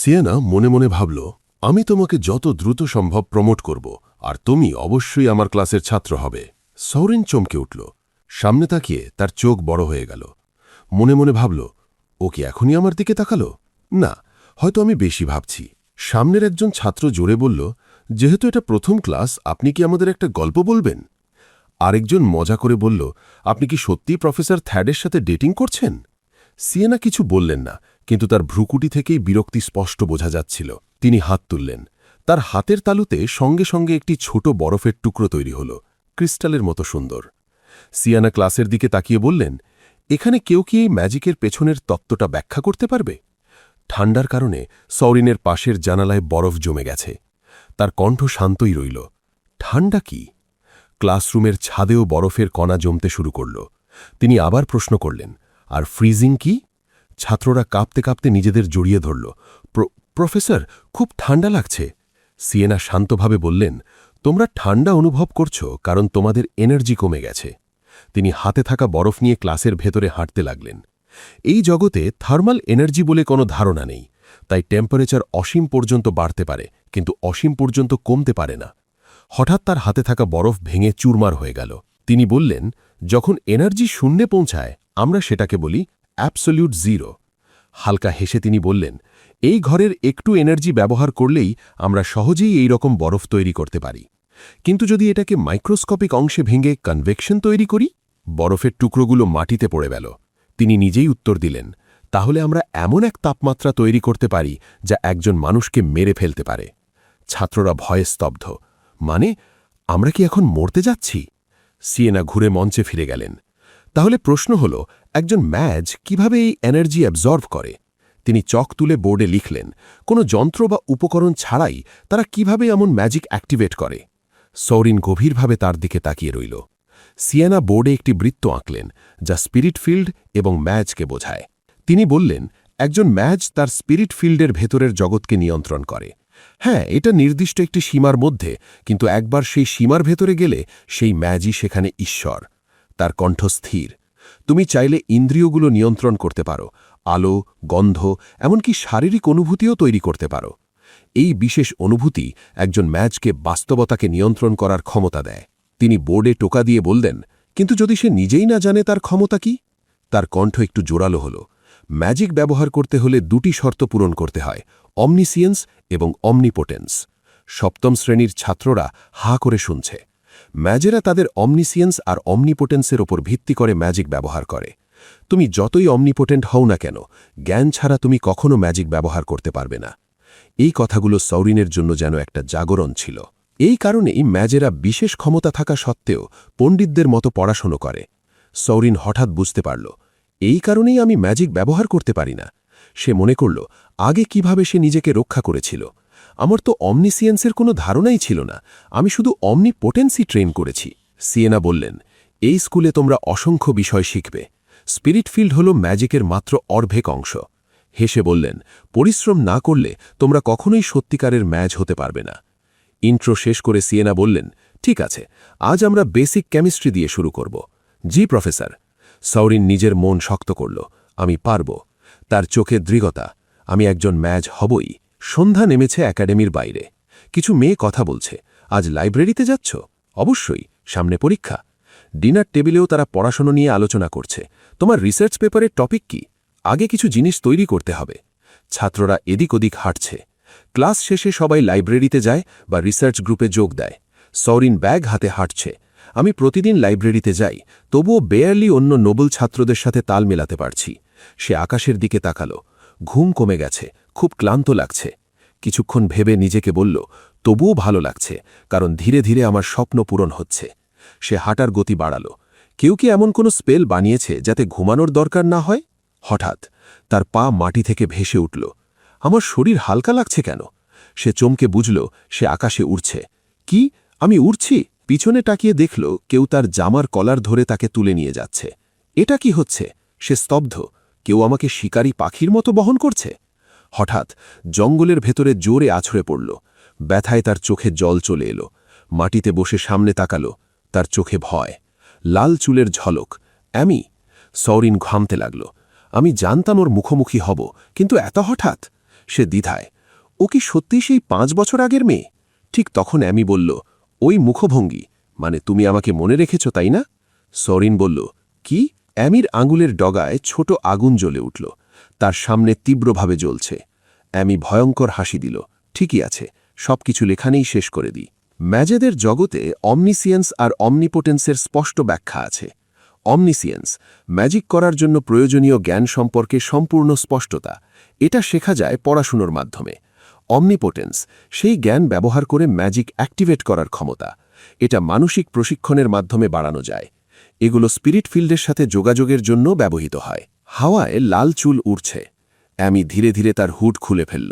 Siena মনে মনে ভাবল, আমি তোমাকে যত দ্রুত সম্ভব প্রমোট করব, আর তুমি অবশ্যই আমার ক্লাসের ছাত্র হবে। সৌরিন চমকে উঠল। সামনে তাকিয়ে তার চোখ বড় হয়ে গেল। মনে মনে ভাবল, ও কি এখনই আমার দিকে তাকালো? না, হয়তো আমি বেশি ভাবছি। সামনের একজন ছাত্র জোরে বলল, যেহেতু এটা প্রথম ক্লাস, আপনি কি আমাদের একটা গল্প বলবেন? আরেকজন মজা করে বলল, আপনি কি সত্যিই প্রফেসর থ্যাডের সাথে ডেটিং করছেন? সিয়েনা কিছু বললেন না, কিন্তু তার ভ্রুকুটি থেকেই বিরক্তি স্পষ্ট বোঝা যাচ্ছিল। তিনি হাত তুললেন। তার হাতের তালুতে সঙ্গে সঙ্গে একটি ছোট বরফের টুকরো তৈরি হল, ক্রিস্টালের মতো সুন্দর। সিয়ানা ক্লাসের দিকে তাকিয়ে বললেন, এখানে কেউ কি এই ম্যাজিকের পেছনের তত্ত্বটা ব্যাখ্যা করতে পারবে? ঠান্ডার কারণে সৌরিনের পাশের জানালায় বরফ জমে গেছে। তার কণ্ঠ শান্তই রইল। ঠান্ডা কি? ক্লাসরুমের ছাদেও বরফের কণা জমতে শুরু করল। তিনি আবার প্রশ্ন করলেন, আর ফ্রিজিং কি? ছাত্ররা কাঁপতে কাঁপতে নিজেদের জড়িয়ে ধরল। প্রফেসর, খুব ঠান্ডা লাগছে। সিয়েনা শান্তভাবে বললেন, তোমরা ঠান্ডা অনুভব করছো কারণ তোমাদের এনার্জি কমে গেছে। তিনি হাতে থাকা বরফ নিয়ে ক্লাসের ভেতরে হাঁটতে লাগলেন। এই জগতে থার্মাল এনার্জি বলে কোনো ধারণা নেই, তাই টেম্পারেচার অসীম পর্যন্ত বাড়তে পারে, কিন্তু অসীম পর্যন্ত কমতে পারে না। হঠাৎ তার হাতে থাকা বরফ ভেঙে চুরমার হয়ে গেল। তিনি বললেন, যখন এনার্জি শূন্যে পৌঁছায়, আমরা সেটাকে বলি অ্যাবসোলিউট জিরো। হালকা হেসে তিনি বললেন, এই ঘরের একটু এনার্জি ব্যবহার করলেই আমরা সহজেই এই রকম বরফ তৈরি করতে পারি। কিন্তু যদি এটাকে মাইক্রোস্কোপিক অংশে ভেঙে কনভেকশন তৈরি করি? বরফের টুকরোগুলো মাটিতে পড়ে গেল। তিনি নিজেই উত্তর দিলেন, তাহলে আমরা এমন এক তাপমাত্রা তৈরি করতে পারি যা একজন মানুষকে মেরে ফেলতে পারে। ছাত্ররা ভয়ে স্তব্ধ। মানে, আমরা কি এখন মরতে যাচ্ছি? সিয়েনা ঘুরে মঞ্চে ফিরে গেলেন। তাহলে প্রশ্ন হল, একজন ম্যাজ কিভাবে এই এনার্জি অ্যাবজর্ভ করে? তিনি চক তুলে বোর্ডে লিখলেন, কোনো যন্ত্র বা উপকরণ ছাড়াই তারা কিভাবে এমন ম্যাজিক অ্যাক্টিভেট করে? সৌরিন গভীরভাবে তার দিকে তাকিয়ে রইল। সিয়েনা বোর্ডে একটি বৃত্ত আঁকলেন, যা স্পিরিট ফিল্ড এবং ম্যাজকে বোঝায়। তিনি বললেন, একজন ম্যাজ তার স্পিরিট ফিল্ডের ভেতরের জগৎকে নিয়ন্ত্রণ করে। হ্যাঁ, এটা নির্দিষ্ট একটি সীমার মধ্যে, কিন্তু একবার সেই সীমার ভেতরে গেলে সেই ম্যাজই সেখানে ঈশ্বর। তার কণ্ঠ স্থির। তুমি চাইলে ইন্দ্রিয়গুলো নিয়ন্ত্রণ করতে পারো, আলো, গন্ধ, এমনকি শারীরিক অনুভূতিও তৈরি করতে পারো। এই বিশেষ অনুভূতি একজন ম্যাজকে বাস্তবতাকে নিয়ন্ত্রণ করার ক্ষমতা দেয়। তিনি বোর্ডে টোকা দিয়ে বললেন, কিন্তু যদি সে নিজেই না জানে তার ক্ষমতা কি? তার কণ্ঠ একটু জোরালো হল। ম্যাজিক ব্যবহার করতে হলে দুটি শর্ত পূরণ করতে হয়, অমনিসিয়েন্স এবং অমনিপোটেন্স। সপ্তম শ্রেণীর ছাত্ররা হা করে শুনছে। ম্যাজেরা তাদের অমনিসিয়েন্স আর অমনিপোটেন্সের ওপর ভিত্তি করে ম্যাজিক ব্যবহার করে। তুমি যতই অমনিপোটেন্ট হও না কেন, জ্ঞান ছাড়া তুমি কখনো ম্যাজিক ব্যবহার করতে পারবে না। এই কথাগুলো সৌরিনের জন্য যেন একটা জাগরণ ছিল। এই কারণেই ম্যাজেরা বিশেষ ক্ষমতা থাকা সত্ত্বেও পণ্ডিতদের মতো পড়াশোনা করে। সৌরিন হঠাৎ বুঝতে পারল, এই কারণেই আমি ম্যাজিক ব্যবহার করতে পারি না। সে মনে করল, আগে কিভাবে সে নিজেকে রক্ষা করেছিল। আমার তো অমনিসিয়েন্সের কোনো ধারণাই ছিল না, আমি শুধু অমনিপোটেন্সি ট্রেন করেছি। সিয়েনা বললেন, এই স্কুলে তোমরা অসংখ্য বিষয় শিখবে। স্পিরিট ফিল্ড হল ম্যাজিকের মাত্র অর্ধেক অংশ। হেসে বললেন, পরিশ্রম না করলে তোমরা কখনোই সত্যিকারের ম্যাজ হতে পারবে না। ইন্ট্রো শেষ করে সিয়েনা বললেন, ঠিক আছে, আজ আমরা বেসিক কেমিস্ট্রি দিয়ে শুরু করব। জি প্রফেসর। সৌরিন নিজের মন শক্ত করল, আমি পারব। তার চোখে দৃঢ়তা, আমি একজন ম্যাজ হবই। সন্ধ্যা নেমেছে একাডেমির বাইরে। কিছু মেয়ে কথা বলছে, আজ লাইব্রেরিতে যাচ্ছ? অবশ্যই, সামনে পরীক্ষা। ডিনার টেবিলেও তারা পড়াশোনা নিয়ে আলোচনা করছে। তোমার রিসার্চ পেপারের টপিক কি? আগে কিছু জিনিস তৈরি করতে হবে। ছাত্ররা এদিক ওদিক হাঁটছে। ক্লাস শেষে সবাই লাইব্রেরিতে যায় বা রিসার্চ গ্রুপে যোগ দেয়। সৌরিন ব্যাগ হাতে হাঁটছে। আমি প্রতিদিন লাইব্রেরিতে যাই, তবুও বেয়ারলি অন্য নোবেল ছাত্রদের সাথে তাল মেলাতে পারছি। সে আকাশের দিকে তাকালো। ঘুম কমে গেছে, খুব ক্লান্ত লাগছে। কিছুক্ষণ ভেবে নিজেকে বলল, তবুও ভালো লাগছে, কারণ ধীরে ধীরে আমার স্বপ্ন পূরণ হচ্ছে। সে হাঁটার গতি বাড়াল। কেউ কি এমন কোনো স্পেল বানিয়েছে যাতে ঘুমানোর দরকার না হয়? হঠাৎ তার পা মাটি থেকে ভেসে উঠল। আমার শরীর হালকা লাগছে কেন? সে চমকে বুঝল সে আকাশে উড়ছে। কি, আমি উড়ছি? পিছনে তাকিয়ে দেখল কেউ তার জামার কলার ধরে তাকে তুলে নিয়ে যাচ্ছে। এটা কি হচ্ছে? সে স্তব্ধ। কেউ আমাকে শিকারী পাখির মতো বহন করছে। হঠাৎ জঙ্গলের ভেতরে জোরে আছড়ে পড়ল। ব্যথায় তার চোখে জল চলে এলো। মাটিতে বসে সামনে তাকালো। তার চোখে ভয়, লাল চুলের ঝলক। অ্যামি। সৌরিন ঘামতে লাগল। আমি জানতাম ওর মুখোমুখি হব, কিন্তু এত হঠাৎ। সে দ্বিধায়, ও কি সত্যি সেই 5 বছর আগের মেয়ে? ঠিক তখন অ্যামি বলল, ওই মুখভঙ্গি, মানে তুমি আমাকে মনে রেখেছ তাই না? সরিন বলল, কি? অ্যামির আঙুলের ডগায় ছোট আগুন জ্বলে উঠল। তার সামনে তীব্রভাবে জ্বলছে। অ্যামি ভয়ঙ্কর হাসি দিল। ঠিকই আছে, সবকিছু লেখানেই শেষ করে দিই। ম্যাজেদের জগতে অমনিসিয়েন্স আর অমনিপোটেন্সের স্পষ্ট ব্যাখ্যা আছে। অমনিসিয়েন্স, ম্যাজিক করার জন্য প্রয়োজনীয় জ্ঞান সম্পর্কে সম্পূর্ণ স্পষ্টতা। এটা শেখা যায় পড়াশুনোর মাধ্যমে। অমনিপোটেন্স, সেই জ্ঞান ব্যবহার করে ম্যাজিক অ্যাক্টিভেট করার ক্ষমতা। এটা মানসিক প্রশিক্ষণের মাধ্যমে বাড়ানো যায়। এগুলো স্পিরিট ফিল্ডের সাথে যোগাযোগের জন্য ব্যবহৃত হয়। হাওয়ায় লাল চুল উড়ছে। অ্যামি ধীরে ধীরে তার হুড খুলে ফেলল।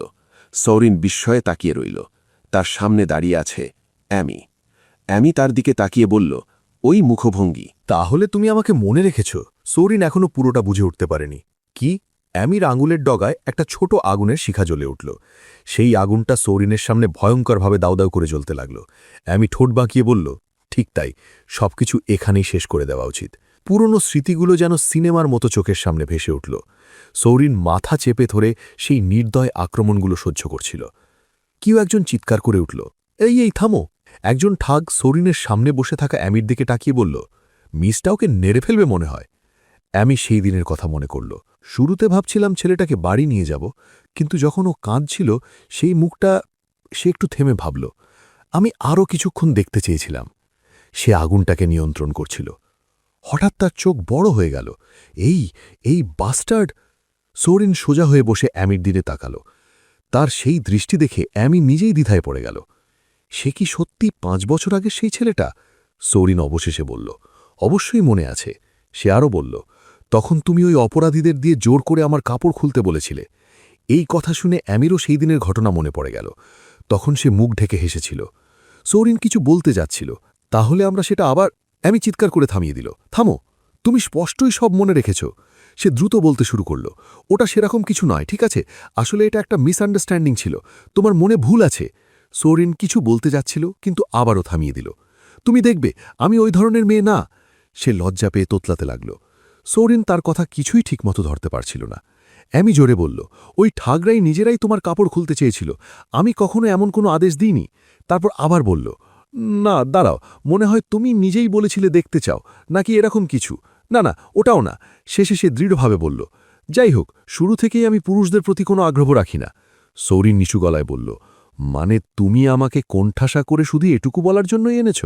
সৌরিন বিস্ময়ে তাকিয়ে রইল। তার সামনে দাঁড়িয়ে আছে অ্যামি। অ্যামি তার দিকে তাকিয়ে বলল, ওই মুখভঙ্গি। তাহলে তুমি আমাকে মনে রেখেছ? সৌরিন এখনো পুরোটা বুঝে উঠতে পারেনি। কি? অ্যামির আঙুলের ডগায় একটা ছোট আগুনের শিখা জ্বলে উঠল। সেই আগুনটা সৌরিনের সামনে ভয়ঙ্করভাবে দাউদাউ করে জ্বলতে লাগল। অ্যামি ঠোঁট বাঁকিয়ে বলল, ঠিক তাই, সবকিছু এখানেই শেষ করে দেওয়া উচিত। পুরনো স্মৃতিগুলো যেন সিনেমার মতো চোখের সামনে ভেসে উঠল। সৌরিন মাথা চেপে ধরে সেই নির্দয় আক্রমণগুলো সহ্য করছিল। কেউ একজন চিৎকার করে উঠল, এই থামো! একজন ঠাগ সৌরিনের সামনে বসে থাকা অ্যামির দিকে তাকিয়ে বলল, মিসটা ওকে নেড়ে ফেলবে মনে হয়। অ্যামি সেই দিনের কথা মনে করল। শুরুতে ভাবছিলাম ছেলেটাকে বাড়ি নিয়ে যাব, কিন্তু যখন ও কাঁদছিল সেই মুখটা, সে একটু থেমে ভাবল। আমি আরও কিছুক্ষণ দেখতে চেয়েছিলাম। সে আগুনটাকে নিয়ন্ত্রণ করছিল। হঠাৎ তার চোখ বড় হয়ে গেল। এই বাস্টার্ড! সৌরিন সোজা হয়ে বসে অ্যামির দিকে তাকাল। তার সেই দৃষ্টি দেখে অ্যামি নিজেই দ্বিধায় পড়ে গেল। সে কি সত্যি 5 বছর আগে সেই ছেলেটা? সৌরিন অবশেষে বলল, অবশ্যই মনে আছে। সে আরও বলল, তখন তুমি ওই অপরাধীদের দিয়ে জোর করে আমার কাপড় খুলতে বলেছিলে। এই কথা শুনে অ্যামিরও সেই দিনের ঘটনা মনে পড়ে গেল। তখন সে মুখ ঢেকে হেসেছিল। সৌরিন কিছু বলতে যাচ্ছিল, তাহলে আমরা সেটা আবার। অ্যামি চিৎকার করে থামিয়ে দিল, থামো! তুমি স্পষ্টই সব মনে রেখেছ। সে দ্রুত বলতে শুরু করল, ওটা সেরকম কিছু নয়, ঠিক আছে? আসলে এটা একটা মিসআন্ডারস্ট্যান্ডিং ছিল। তোমার মনে ভুল আছে। সৌরিন কিছু বলতে যাচ্ছিল, কিন্তু আবারও থামিয়ে দিল। তুমি দেখবে, আমি ওই ধরনের মেয়ে না। সে লজ্জা পেয়ে তোতলাতে লাগল। সৌরিন তার কথা কিছুই ঠিকমতো ধরতে পারছিল না। অ্যামি জোরে বলল, ওই ঠাগরাই নিজেরাই তোমার কাপড় খুলতে চেয়েছিল। আমি কখনো এমন কোনো আদেশ দিইনি। তারপর আবার বলল, না দাঁড়াও, মনে হয় তুমি নিজেই বলেছিলে দেখতে চাও, নাকি এরকম কিছু। না না, ওটাও না। শেষে সে দৃঢ়ভাবে বলল, যাই হোক, শুরু থেকেই আমি পুরুষদের প্রতি কোনো আগ্রহ রাখি না। সৌরিন নিচু গলায় বলল, মানে তুমি আমাকে কোণঠাসা করে শুধু এটুকু বলার জন্যই এনেছ?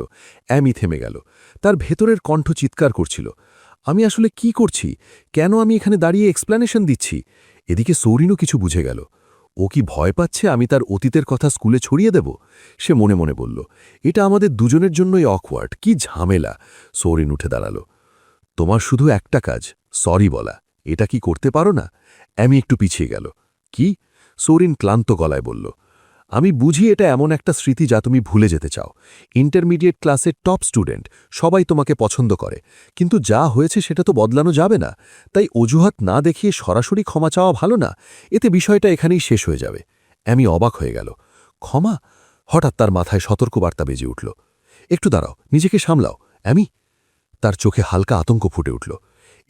অ্যামি থেমে গেল। তার ভেতরের কণ্ঠ চিৎকার করছিল, আমি আসলে কি করছি? কেন আমি এখানে দাঁড়িয়ে এক্সপ্লেনেশন দিচ্ছি? এদিকে সৌরিনও কিছু বুঝে গেল। ও কি ভয় পাচ্ছে আমি তার অতীতের কথা স্কুলে ছড়িয়ে দেব? সে মনে মনে বলল, এটা আমাদের দুজনের জন্যই অকওয়ার্ড, কি ঝামেলা। সৌরিন উঠে দাঁড়াল। তোমার শুধু একটা কাজ, সরি বলা। এটা কি করতে পারো না? অ্যামি একটু পিছিয়ে গেল। কি? সৌরিন ক্লান্ত গলায় বলল, আমি বুঝি এটা এমন একটা স্মৃতি যা তুমি ভুলে যেতে চাও। ইন্টারমিডিয়েট ক্লাসের টপ স্টুডেন্ট, সবাই তোমাকে পছন্দ করে, কিন্তু যা হয়েছে সেটা তো বদলানো যাবে না। তাই অজুহাত না দেখিয়ে সরাসরি ক্ষমা চাওয়া ভালো না। এতে বিষয়টা এখানেই শেষ হয়ে যাবে। অ্যামি অবাক হয়ে গেল। ক্ষমা? হঠাৎ তার মাথায় সতর্কবার্তা বেজে উঠল। একটু দাঁড়াও, নিজেকে সামলাও অ্যামি। তার চোখে হালকা আতঙ্ক ফুটে উঠল।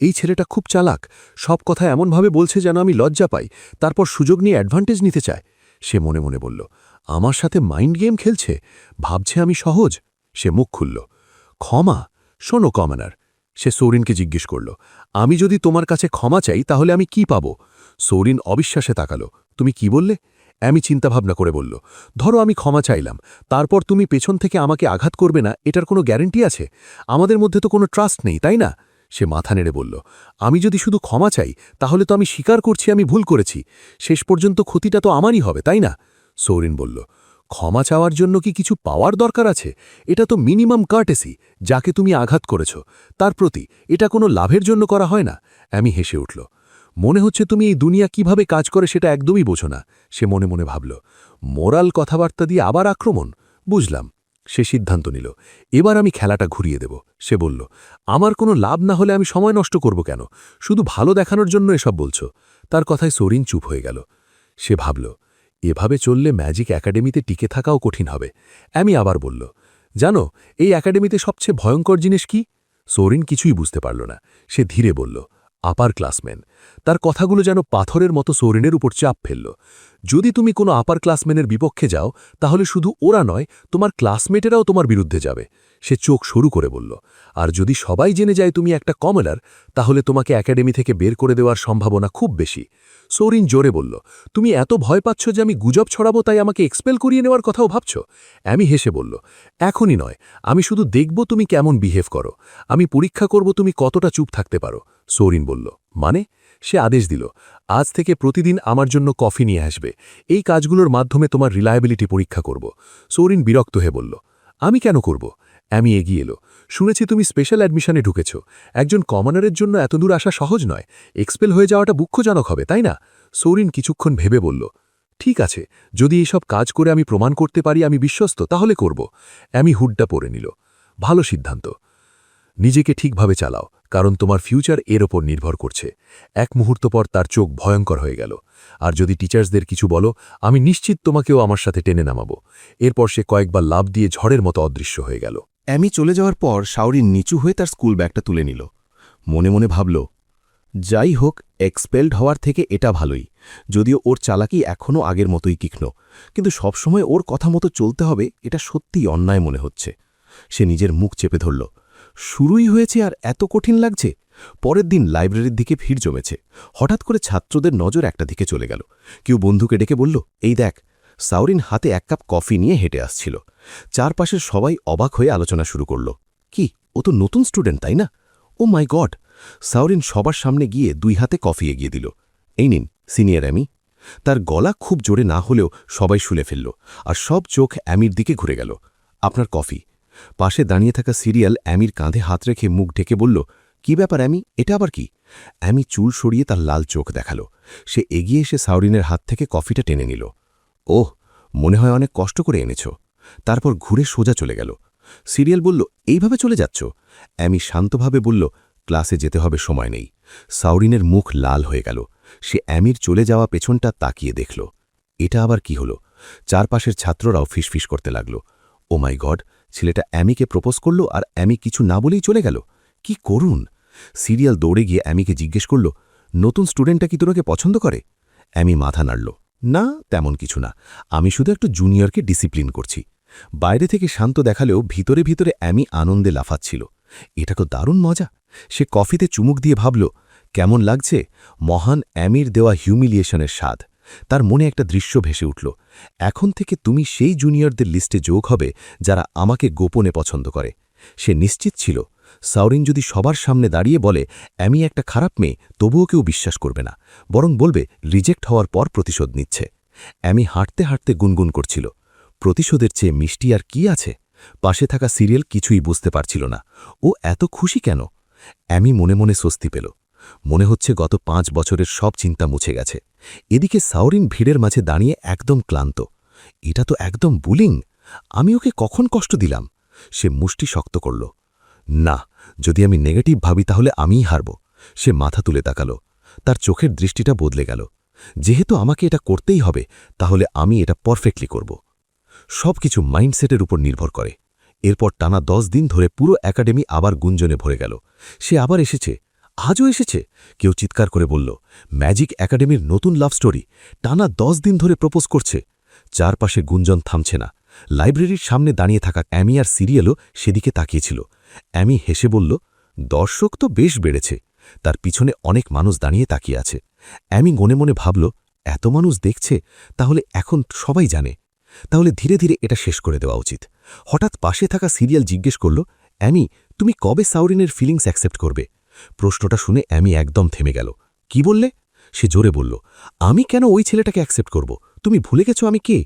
এই ছেলেটা খুব চালাক, সব কথা এমনভাবে বলছে যেন আমি লজ্জা পাই, তারপর সুযোগ নিয়ে অ্যাডভান্টেজ নিতে চায়। সে মনে মনে বলল, আমার সাথে মাইন্ড গেম খেলছে, ভাবছে আমি সহজ। সে মুখ খুলল, ক্ষমা? শোনো কমানার। সে সৌরিনকে জিজ্ঞেস করল, আমি যদি তোমার কাছে ক্ষমা চাই তাহলে আমি কি পাব? সৌরিন অবিশ্বাসে তাকালো, তুমি কি বললে? অ্যামি চিন্তাভাবনা করে বলল, ধরো আমি ক্ষমা চাইলাম, তারপর তুমি পেছন থেকে আমাকে আঘাত করবে না, এটার কোনো গ্যারেন্টি আছে? আমাদের মধ্যে তো কোনো ট্রাস্ট নেই, তাই না? সে মাথা নেড়ে বলল, আমি যদি শুধু ক্ষমা চাই তাহলে তো আমি স্বীকার করছি আমি ভুল করেছি। শেষ পর্যন্ত ক্ষতিটা তো আমারই হবে, তাই না? সৌরিন বলল, ক্ষমা চাওয়ার জন্য কি কিছু পাওয়ার দরকার আছে? এটা তো মিনিমাম কার্টেসি। যাকে তুমি আঘাত করেছ তার প্রতি, এটা কোনো লাভের জন্য করা হয় না। অ্যামি হেসে উঠল, মনে হচ্ছে তুমি এই দুনিয়া কিভাবে কাজ করে সেটা একদমই বোঝো না। সে মনে মনে ভাবল, মোরাল কথাবার্তা দিয়ে আবার আক্রমণ। বুঝলাম। সে সিদ্ধান্ত নিল, এবার আমি খেলাটা ঘুরিয়ে দেব। সে বলল, আমার কোনো লাভ না হলে আমি সময় নষ্ট করব কেন? শুধু ভালো দেখানোর জন্য এসব বলছো? তার কথায় সৌরিন চুপ হয়ে গেল। সে ভাবল, এভাবে চললে ম্যাজিক একাডেমিতে টিকে থাকাও কঠিন হবে। অ্যামি আবার বলল, জানো এই একাডেমিতে সবচেয়ে ভয়ঙ্কর জিনিস কি? সৌরিন কিছুই বুঝতে পারল না। সে ধীরে বলল, আপার ক্লাসম্যান। তার কথাগুলো যেন পাথরের মতো সৌরিনের উপর চাপ ফেলল। যদি তুমি কোনো আপার ক্লাসম্যানের বিপক্ষে যাও তাহলে শুধু ওরা নয়, তোমার ক্লাসমেটেরাও তোমার বিরুদ্ধে যাবে। সে চোখ সরু করে বলল, আর যদি সবাই জেনে যায় তুমি একটা কমনার, তাহলে তোমাকে একাডেমি থেকে বের করে দেওয়ার সম্ভাবনা খুব বেশি। সৌরিন জোরে বলল, তুমি এত ভয় পাচ্ছ যে আমি গুজব ছড়াবো তাই আমাকে এক্সপেল করিয়ে নেওয়ার কথাও ভাবছ? অ্যামি হেসে বলল, এখনই নয়, আমি শুধু দেখব তুমি কেমন বিহেভ করো। আমি পরীক্ষা করব তুমি কতটা চুপ থাকতে পারো। সৌরিন বলল, মানে? সে আদেশ দিল, আজ থেকে প্রতিদিন আমার জন্য কফি নিয়ে আসবে। এই কাজগুলোর মাধ্যমে তোমার রিলায়েবিলিটি পরীক্ষা করব। সৌরিন বিরক্ত হয়ে বলল, আমি কেন করব? অ্যামি এগিয়ে এলো, শুনেছি তুমি স্পেশাল অ্যাডমিশনে ঢুকেছ। একজন কমনারের জন্য এত দূর আসা সহজ নয়। এক্সপেল হয়ে যাওয়াটা দুঃখজনক হবে, তাই না? সৌরিন কিছুক্ষণ ভেবে বলল, ঠিক আছে, যদি এইসব কাজ করে আমি প্রমাণ করতে পারি আমি বিশ্বস্ত, তাহলে করব। অ্যামি হুডটা পরে নিল। ভালো সিদ্ধান্ত। নিজেকে ঠিকভাবে চালাও, কারণ তোমার ফিউচার এর ওপর নির্ভর করছে। এক মুহূর্ত পর তার চোখ ভয়ঙ্কর হয়ে গেল। আর যদি টিচার্সদের কিছু বলো, আমি নিশ্চিত তোমাকেও আমার সাথে টেনে নামাবো। এরপর সে কয়েকবার লাফ দিয়ে ঝড়ের মতো অদৃশ্য হয়ে গেল। অ্যামি চলে যাওয়ার পর শাওরিন নিচু হয়ে তার স্কুল ব্যাগটা তুলে নিল। মনে মনে ভাবল, যাই হোক, এক্সপেলড হওয়ার থেকে এটা ভালোই, যদিও ওর চালাকি এখনও আগের মতোই তীক্ষ্ণ, কিন্তু সবসময় ওর কথা মতো চলতে হবে এটা সত্যিই অন্যায় মনে হচ্ছে। সে নিজের মুখ চেপে ধরল। শুরুই হয়েছে আর এত কঠিন লাগছে। পরের দিন লাইব্রেরির দিকে ভিড় জমেছে। হঠাৎ করে ছাত্রদের নজর একটা দিকে চলে গেল। কেউ বন্ধুকে ডেকে বলল, এই দেখ। সাউরিন হাতে এক কাপ কফি নিয়ে হেঁটে আসছিল। চারপাশের সবাই অবাক হয়ে আলোচনা শুরু করল, কি, ও তো নতুন স্টুডেন্ট, তাই না? ও মাই গড! সাউরিন সবার সামনে গিয়ে 2 হাতে কফি এগিয়ে দিল। এই নিন, সিনিয়র অ্যামি। তার গলা খুব জোরে না হলেও সবাই শুনে ফেলল, আর সব চোখ অ্যামির দিকে ঘুরে গেল। আপনার কফি। পাশে দাঁড়িয়ে থাকা সিরিয়াল অ্যামির কাঁধে হাত রেখে মুখ ঢেকে বলল, কি ব্যাপার অ্যামি, এটা আবার কি? অ্যামি চুল সরিয়ে তার লাল চোখ দেখাল। সে এগিয়ে এসে সাউরিনের হাত থেকে কফিটা টেনে নিল। ওহ, মনে হয় অনেক কষ্ট করে এনেছ। তারপর ঘুরে সোজা চলে গেল। সিরিয়াল বলল, এইভাবে চলে যাচ্ছ? অ্যামি শান্তভাবে বলল, ক্লাসে যেতে হবে, সময় নেই। সাউরিনের মুখ লাল হয়ে গেল। সে অ্যামির চলে যাওয়া পেছনটা তাকিয়ে দেখল। এটা আবার কি হলো? চারপাশের ছাত্ররাও ফিসফিস করতে লাগল। ও মাই গড, ছেলেটা অ্যামিকে প্রপোজ করল আর অ্যামি কিছু না বলেই চলে গেল। কি করুন! সিরিয়াল দৌড়ে গিয়ে অ্যামিকে জিজ্ঞেস করল, নতুন স্টুডেন্টটা কি তোকে পছন্দ করে? অ্যামি মাথা নাড়ল, না, তেমন কিছু না, আমি শুধু একটু জুনিয়রকে ডিসিপ্লিন করছি। বাইরে থেকে শান্ত দেখালেও ভিতরে ভিতরে অ্যামি আনন্দে লাফাচ্ছিল। এটা তো দারুণ মজা। সে কফিতে চুমুক দিয়ে ভাবল, কেমন লাগছে মহান অ্যামির দেওয়া হিউমিলিয়েশনের স্বাদ। তার মনে একটা দৃশ্য ভেসে উঠল। এখন থেকে তুমি সেই জুনিয়রদের লিস্টে যোগ হবে যারা আমাকে গোপনে পছন্দ করে। সে নিশ্চিত ছিল, সাউরিন যদি সবার সামনে দাঁড়িয়ে বলে অ্যামি একটা খারাপ মেয়ে, তবুও কেউ বিশ্বাস করবে না, বরং বলবে রিজেক্ট হওয়ার পর প্রতিশোধ নিচ্ছে। অ্যামি হাঁটতে হাঁটতে গুনগুন করছিল, প্রতিশোধের চেয়ে মিষ্টি আর কি আছে? পাশে থাকা সিরিয়াল কিছুই বুঝতে পারছিল না। ও এত খুশি কেন? অ্যামি মনে মনে স্বস্তি পেল। মনে হচ্ছে গত 5 বছরের সব চিন্তা মুছে গেছে। এদিকে সাউরিন ভিড়ের মাঝে দাঁড়িয়ে একদম ক্লান্ত। এটা তো একদম বুলিং। আমি ওকে কখন কষ্ট দিলাম? সে মুষ্টি শক্ত করল। না, যদি আমি নেগেটিভ ভাবি তাহলে আমিই হারব। সে মাথা তুলে তাকাল। তার চোখের দৃষ্টিটা বদলে গেল। যেহেতু আমাকে এটা করতেই হবে, তাহলে আমি এটা পারফেক্টলি করব। সব কিছু মাইন্ডসেটের উপর নির্ভর করে। এরপর টানা 10 দিন ধরে পুরো একাডেমি আবার গুঞ্জনে ভরে গেল। সে আবার এসেছে, আজও এসেছে। কেউ চিৎকার করে বলল, ম্যাজিক একাডেমির নতুন লাভ স্টোরি, টানা 10 দিন ধরে প্রপোজ করছে। চারপাশে গুঞ্জন থামছে না। লাইব্রেরির সামনে দাঁড়িয়ে থাকা অ্যামি আর সিরিয়ালও সেদিকে তাকিয়েছিল। অ্যামি হেসে বলল, দর্শক তো বেশ বেড়েছে। তার পিছনে অনেক মানুষ দাঁড়িয়ে তাকিয়ে আছে। অ্যামি মনে মনে ভাবল, এত মানুষ দেখছে, তাহলে এখন সবাই জানে। তাহলে ধীরে ধীরে এটা শেষ করে দেওয়া উচিত। হঠাৎ পাশে থাকা সিরিয়াল জিজ্ঞেস করল, অ্যামি, তুমি কবে সাউরিনের ফিলিংস অ্যাকসেপ্ট করবে? প্রশ্নটা শুনে অ্যামি একদম থেমে গেল। কি বললে? সে জোরে বলল, আমি কেন ওই ছেলেটাকে অ্যাকসেপ্ট করব? তুমি ভুলে গেছো আমি কে?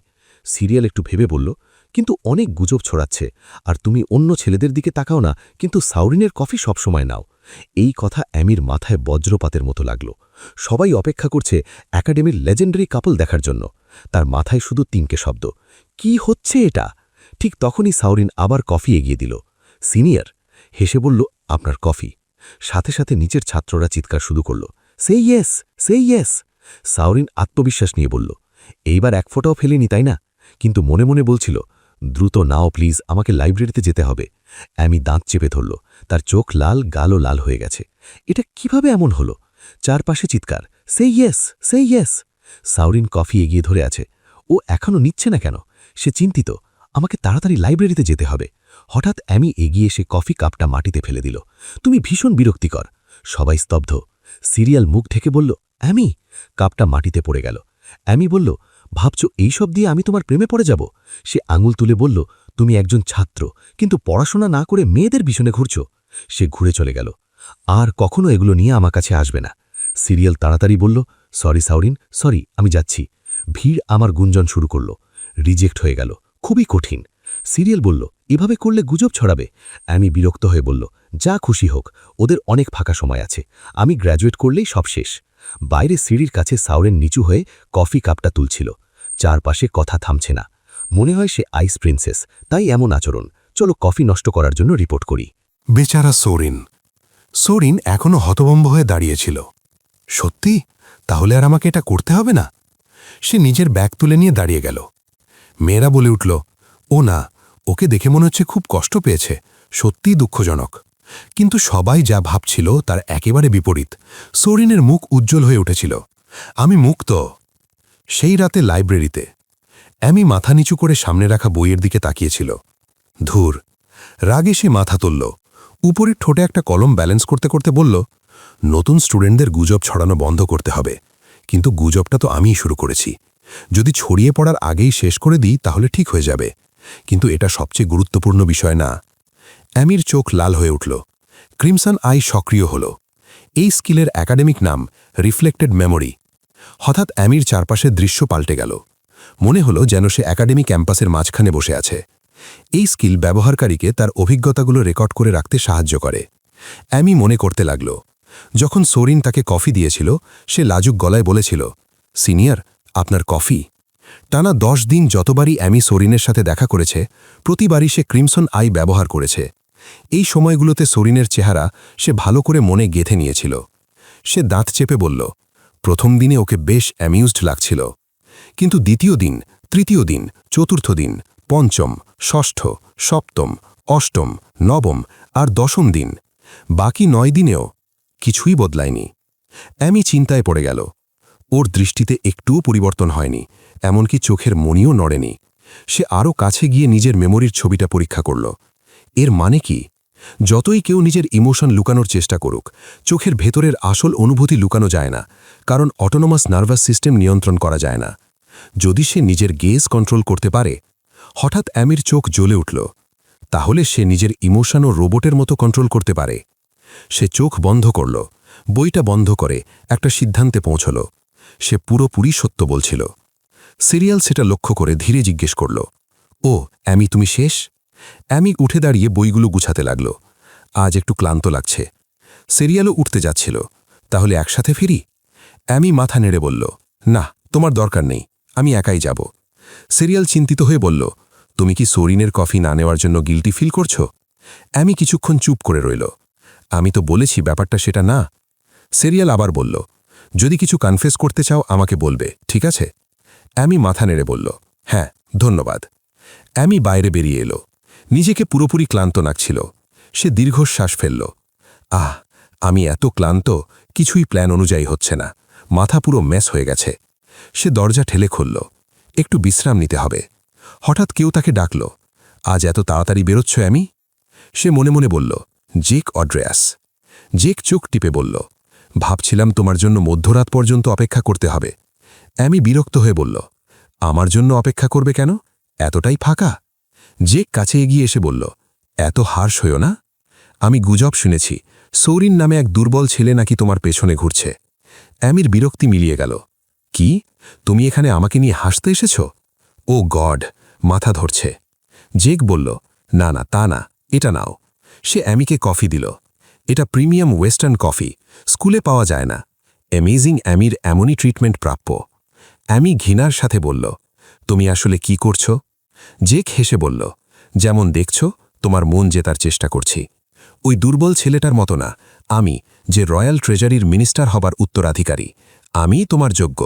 সিরিয়াল একটু ভেবে বলল, কিন্তু অনেক গুজব ছড়াচ্ছে, আর তুমি অন্য ছেলেদের দিকে তাকাও না, কিন্তু সাউরিনের কফি সবসময় নাও। এই কথা অ্যামির মাথায় বজ্রপাতের মতো লাগল। সবাই অপেক্ষা করছে একাডেমির লেজেন্ডারি কাপল দেখার জন্য। তার মাথায় শুধু তিনকে শব্দ, কি হচ্ছে এটা? ঠিক তখনই সাউরিন আবার কফি এগিয়ে দিল। সিনিয়র হেসে বলল, আপনার কফি। সাথে সাথে নিচের ছাত্ররা চিৎকার শুরু করল, সে ইয়েস, সে ইয়েস। সাউরিন আত্মবিশ্বাস নিয়ে বলল, এইবার এক ফোঁটাও ফেলেনি, তাই না? কিন্তু মনে মনে বলছিল, দ্রুত নাও প্লিজ, আমাকে লাইব্রেরিতে যেতে হবে। অ্যামি দাঁত চেপে ধরল। তার চোখ লাল, গালও লাল হয়ে গেছে। এটা কিভাবে এমন হলো? চারপাশে চিৎকার, সে ইয়েস, সে ইয়েস। সাউরিন কফি এগিয়ে ধরে আছে। ও এখনও নিচ্ছে না কেন? সে চিন্তিত। আমাকে তাড়াতাড়ি লাইব্রেরিতে যেতে হবে। হঠাৎ অ্যামি এগিয়ে এসে কফি কাপটা মাটিতে ফেলে দিল। তুমি ভীষণ বিরক্তিকর। সবাই স্তব্ধ। সিরিয়াল মুখ ঢেকে বলল, অ্যামি। কাপটা মাটিতে পড়ে গেল। অ্যামি বলল, ভাবছ এইসব দিয়ে আমি তোমার প্রেমে পড়ে যাব? সে আঙুল তুলে বলল, তুমি একজন ছাত্র, কিন্তু পড়াশোনা না করে মেয়েদের পিছনে ঘুরছ। সে ঘুরে চলে গেল। আর কখনো এগুলো নিয়ে আমার কাছে আসবে না। সিরিয়াল তাড়াতাড়ি বলল, সরি সাউরিন, সরি, আমি যাচ্ছি। ভিড় আমার গুঞ্জন শুরু করল। রিজেক্ট হয়ে গেল। খুবই কঠিন। সিরিয়াল বলল, এভাবে করলে গুজব ছড়াবে। আমি বিরক্ত হয়ে বলল, যা খুশি হোক, ওদের অনেক ফাঁকা সময় আছে। আমি গ্র্যাজুয়েট করলেই সব শেষ। বাইরে সিঁড়ির কাছে সাউরেন নিচু হয়ে কফি কাপটা তুলছিল। চারপাশে কথা থামছে না। মনে হয় সে আইস প্রিন্সেস, তাই এমন আচরণ। চলো কফি নষ্ট করার জন্য রিপোর্ট করি। বেচারা সোরিন। সোরিন এখনো হতভম্ব হয়ে দাঁড়িয়েছিল। সত্যি? তাহলে আর আমাকে এটা করতে হবে না? সে নিজের ব্যাগ তুলে নিয়ে দাঁড়িয়ে গেল। মেয়েরা বলে উঠল, ও না, ওকে দেখে মনে হচ্ছে খুব কষ্ট পেয়েছে, সত্যিই দুঃখজনক। কিন্তু সবাই যা ভাবছিল তার একেবারে বিপরীত। সোরিনের মুখ উজ্জ্বল হয়ে উঠেছিল। আমি মুক্ত। সেই রাতে লাইব্রেরিতে অ্যামি মাথা নিচু করে সামনে রাখা বইয়ের দিকে তাকিয়েছিল। ধুর, রাগে সে মাথা তুলল। উপরের ঠোঁটে একটা কলম ব্যালেন্স করতে করতে বলল, নতুন স্টুডেন্টদের গুজব ছড়ানো বন্ধ করতে হবে। কিন্তু গুজবটা তো আমিই শুরু করেছি। যদি ছড়িয়ে পড়ার আগেই শেষ করে দিই তাহলে ঠিক হয়ে যাবে। কিন্তু এটা সবচেয়ে গুরুত্বপূর্ণ বিষয় না। অ্যামির চোখ লাল হয়ে উঠল। ক্রিমসন আই সক্রিয় হল। এই স্কিলের একাডেমিক নাম রিফ্লেক্টেড মেমোরি। হঠাৎ অ্যামির চারপাশের দৃশ্য পাল্টে গেল। মনে হলো যেন সে একাডেমি ক্যাম্পাসের মাঝখানে বসে আছে। এই স্কিল ব্যবহারকারীকে তার অভিজ্ঞতাগুলো রেকর্ড করে রাখতে সাহায্য করে। অ্যামি মনে করতে লাগল, যখন সোরিন তাকে কফি দিয়েছিল, সে লাজুক গলায় বলেছিল, সিনিয়র, আপনার কফি। টানা 10 দিন যতবারই অ্যামি সোরিনের সাথে দেখা করেছে, প্রতিবারই সে ক্রিমসন আই ব্যবহার করেছে। এই সময়গুলোতে সোরিনের চেহারা সে ভালো করে মনে গেঁথে নিয়েছিল। সে দাঁত চেপে বলল, প্রথম দিনে ওকে বেশ অ্যামিউজড লাগছিল। কিন্তু দ্বিতীয় দিন, তৃতীয় দিন, চতুর্থ দিন, পঞ্চম, ষষ্ঠ, সপ্তম, অষ্টম, নবম আর দশম দিন, বাকি 9 দিনেও কিছুই বদলায়নি। অ্যামি চিন্তায় পড়ে গেল। ওর দৃষ্টিতে একটুও পরিবর্তন হয়নি, এমনকি চোখের মনিও নড়েনি। সে আরও কাছে গিয়ে নিজের মেমোরির ছবিটা পরীক্ষা করল। এর মানে কি? যতই কেউ নিজের ইমোশন লুকানোর চেষ্টা করুক, চোখের ভেতরের আসল অনুভূতি লুকানো যায় না, কারণ অটোনোমাস নার্ভাস সিস্টেম নিয়ন্ত্রণ করা যায় না। যদি সে নিজের গেজ কন্ট্রোল করতে পারে। হঠাৎ অ্যামির চোখ জ্বলে উঠল। তাহলে সে নিজের ইমোশনও রোবটের মতো কন্ট্রোল করতে পারে। সে চোখ বন্ধ করল, বইটা বন্ধ করে একটা সিদ্ধান্তে পৌঁছল। সে পুরোপুরি সত্য বলছিল। সিরিয়াল সেটা লক্ষ্য করে ধীরে জিজ্ঞেস করল, ও অ্যামি, তুমি শেষ? অ্যামি উঠে দাঁড়িয়ে বইগুলো গুছাতে লাগল। আজ একটু ক্লান্ত লাগছে। সিরিয়ালও উঠতে যাচ্ছিল। তাহলে একসাথে ফিরি? অ্যামি মাথা নেড়ে বলল, না, তোমার দরকার নেই, আমি একাই যাব। সিরিয়াল চিন্তিত হয়ে বলল, তুমি কি সোরিনের কফি না নেওয়ার জন্য গিল্টি ফিল করছো? অ্যামি কিছুক্ষণ চুপ করে রইল। আমি তো বলেছি ব্যাপারটা সেটা না। সিরিয়াল আবার বলল, যদি কিছু কনফেস করতে চাও আমাকে বলবে, ঠিক আছে? অ্যামি মাথা নেড়ে বলল, হ্যাঁ, ধন্যবাদ। অ্যামি বাইরে বেরিয়ে এলো। নিজেকে পুরোপুরি ক্লান্ত লাগছিল। সে দীর্ঘশ্বাস ফেলল। আহ, আমি এত ক্লান্ত, কিছুই প্ল্যান অনুযায়ী হচ্ছে না। মাথা পুরো মেস হয়ে গেছে। সে দরজা ঠেলে খুলল। একটু বিশ্রাম নিতে হবে। হঠাৎ কেউ তাকে ডাকল, আজ এত তাড়াতাড়ি বেরোচ্ছ অ্যামি? সে মনে মনে বলল, জেক অড্রেয়াস। জেক চোখ টিপে বলল, ভাবছিলাম তোমার জন্য মধ্যরাত পর্যন্ত অপেক্ষা করতে হবে। অ্যামি বিরক্ত হয়ে বলল, আমার জন্য অপেক্ষা করবে কেন? এতটাই ফাঁকা? জেক কাছে এগিয়ে এসে বলল, এত হার্শ হইও না। আমি গুজব শুনেছি, সোরিন নামে এক দুর্বল ছেলে নাকি তোমার পেছনে ঘুরছে। অ্যামির বিরক্তি মিলিয়ে গেল। কি? তুমি এখানে আমাকে নিয়ে হাসতে এসেছ? ও গড, মাথা ধরছে। জেক বলল, না না, তা না, এটা নাও। সে অ্যামিকে কফি দিল। এটা প্রিমিয়াম ওয়েস্টার্ন কফি, স্কুলে পাওয়া যায় না। অ্যামেজিং অ্যামির এমনই ট্রিটমেন্ট প্রাপ্য। অ্যামি ঘৃণার সাথে বলল, তুমি আসলে কি করছো? জেক হেসে বলল, যেমন দেখছ, তোমার মন জেতার চেষ্টা করছি। ওই দুর্বল ছেলেটার মতো না, আমি, যে রয়্যাল ট্রেজারির মিনিস্টার হবার উত্তরাধিকারী, আমি তোমার যোগ্য।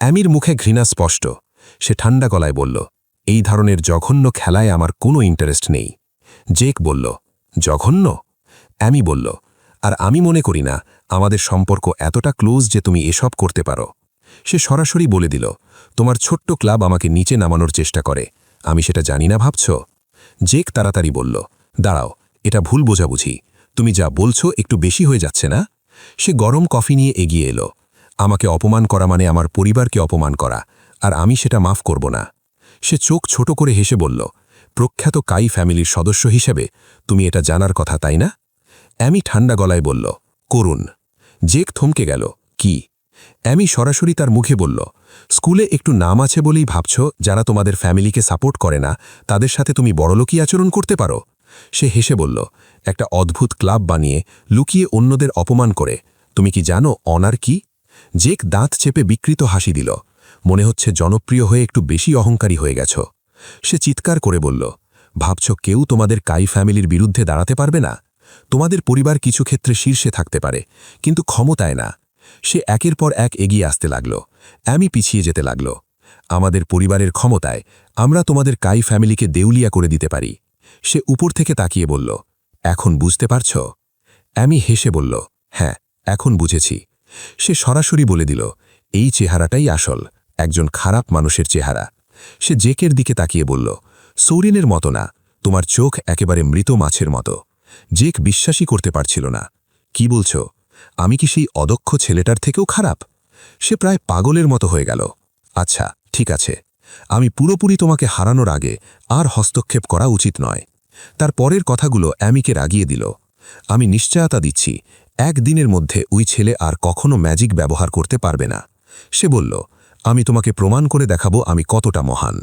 অ্যামির মুখে ঘৃণা স্পষ্ট। সে ঠান্ডা গলায় বলল, এই ধরনের জঘন্য খেলায় আমার কোনো ইন্টারেস্ট নেই। জেক বলল, জঘন্য? অ্যামি বলল, আর আমি মনে করি না আমাদের সম্পর্ক এতটা ক্লোজ যে তুমি এসব করতে পারো। সে সরাসরি বলে দিল, তোমার ছোট্ট ক্লাব আমাকে নিচে নামানোর চেষ্টা করে, আমি সেটা জানি না ভাবছ? জেক তাড়াতাড়ি বলল, দাঁড়াও, এটা ভুল বোঝাবুঝি, তুমি যা বলছো একটু বেশি হয়ে যাচ্ছে না? সে গরম কফি নিয়ে এগিয়ে এলো। আমাকে অপমান করা মানে আমার পরিবারকে অপমান করা, আর আমি সেটা মাফ করব না। সে চোখ ছোট করে হেসে বলল, প্রখ্যাত কাই ফ্যামিলির সদস্য হিসেবে তুমি এটা জানার কথা, তাই না? অ্যামি ঠান্ডা গলায় বলল, করুন। জেক থমকে গেল, কি? অ্যামি সরাসরি তার মুখে বলল, স্কুলে একটু নাম আছে বলেই ভাবছ যারা তোমাদের ফ্যামিলিকে সাপোর্ট করে না তাদের সাথে তুমি বড়লোকি আচরণ করতে পারো? সে হেসে বলল, একটা অদ্ভুত ক্লাব বানিয়ে লুকিয়ে অন্যদের অপমান করে তুমি কি জানো অনার কি? জেক দাঁত চেপে বিকৃত হাসি দিল, মনে হচ্ছে জনপ্রিয় হয়ে একটু বেশি অহংকারী হয়ে গেছ। সে চিৎকার করে বলল, ভাবছ কেউ তোমাদের কাই ফ্যামিলির বিরুদ্ধে দাঁড়াতে পারবে না? তোমাদের পরিবার কিছু ক্ষেত্রে শীর্ষে থাকতে পারে, কিন্তু ক্ষমতায় না। সে একের পর এক এগিয়ে আসতে লাগল। অ্যামি পিছিয়ে যেতে লাগল। আমাদের পরিবারের ক্ষমতায় আমরা তোমাদের কাই ফ্যামিলিকে দেউলিয়া করে দিতে পারি। সে উপর থেকে তাকিয়ে বলল, এখন বুঝতে পারছ? অ্যামি হেসে বলল, হ্যাঁ, এখন বুঝেছি। সে সরাসরি বলে দিল, এই চেহারাটাই আসল, একজন খারাপ মানুষের চেহারা। সে জেকের দিকে তাকিয়ে বলল, সৌরিনের মতো না, তোমার চোখ একেবারে মৃত মাছের মতো। জেক বিশ্বাসই করতে পারছিল না। কি বলছ? আমি কি সেই অদক্ষ ছেলেটার থেকেও খারাপ? সে প্রায় পাগলের মতো হয়ে গেল। আচ্ছা, ঠিক আছে, আমি পুরোপুরি তোমাকে হারানোর আগে আর হস্তক্ষেপ করা উচিত নয়। তার পরের কথাগুলো অ্যামিকে রাগিয়ে দিল। আমি নিশ্চয়তা দিচ্ছি, একদিনের মধ্যে ওই ছেলে আর কখনো ম্যাজিক ব্যবহার করতে পারবে না। সে বলল, আমি তোমাকে প্রমাণ করে দেখাবো আমি কতটা মহান।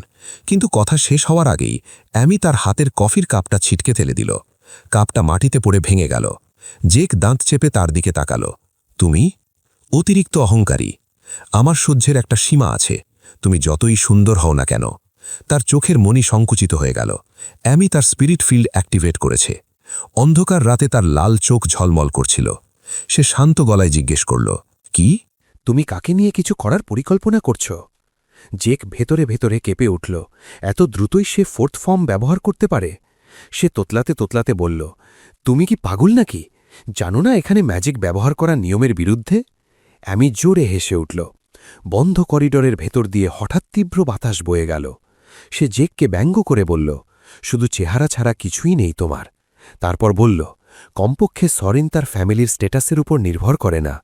কিন্তু কথা শেষ হওয়ার আগেই অ্যামি তার হাতের কফির কাপটা ছিটকে ফেলে দিল। কাপটা মাটিতে পড়ে ভেঙে গেল। জেক দাঁত চেপে তার দিকে তাকাল। তুমি অতিরিক্ত অহংকারী। আমার সহ্যের একটা সীমা আছে, তুমি যতই সুন্দর হও না কেন। তার চোখের মনি সংকুচিত হয়ে গেল। অ্যামি তার স্পিরিট ফিল্ড অ্যাক্টিভেট করেছে। অন্ধকার রাতে তার লাল চোখ ঝলমল করছিল। সে শান্ত গলায় জিজ্ঞেস করল, কি? তুমি কাকে নিয়ে কিছু করার পরিকল্পনা করছ? জেক ভেতরে ভেতরে কেঁপে উঠল। এত দ্রুতই সে ফোর্থ ফর্ম ব্যবহার করতে পারে? সে তোতলাতে তোতলাতে বলল, তুমি কি পাগল নাকি? জানো না এখানে ম্যাজিক ব্যবহার করা নিয়মের বিরুদ্ধে? অ্যামি জোরে হেসে উঠল। বন্ধ করিডরের ভেতর দিয়ে হঠাৎ তীব্র বাতাস বয়ে গেল। সে জেককে ব্যঙ্গ করে বলল, শুধু চেহারা ছাড়া কিছুই নেই তোমার। তারপর বলল, কমপক্ষে সরিন তার ফ্যামিলির স্ট্যাটাসের উপর নির্ভর করে না।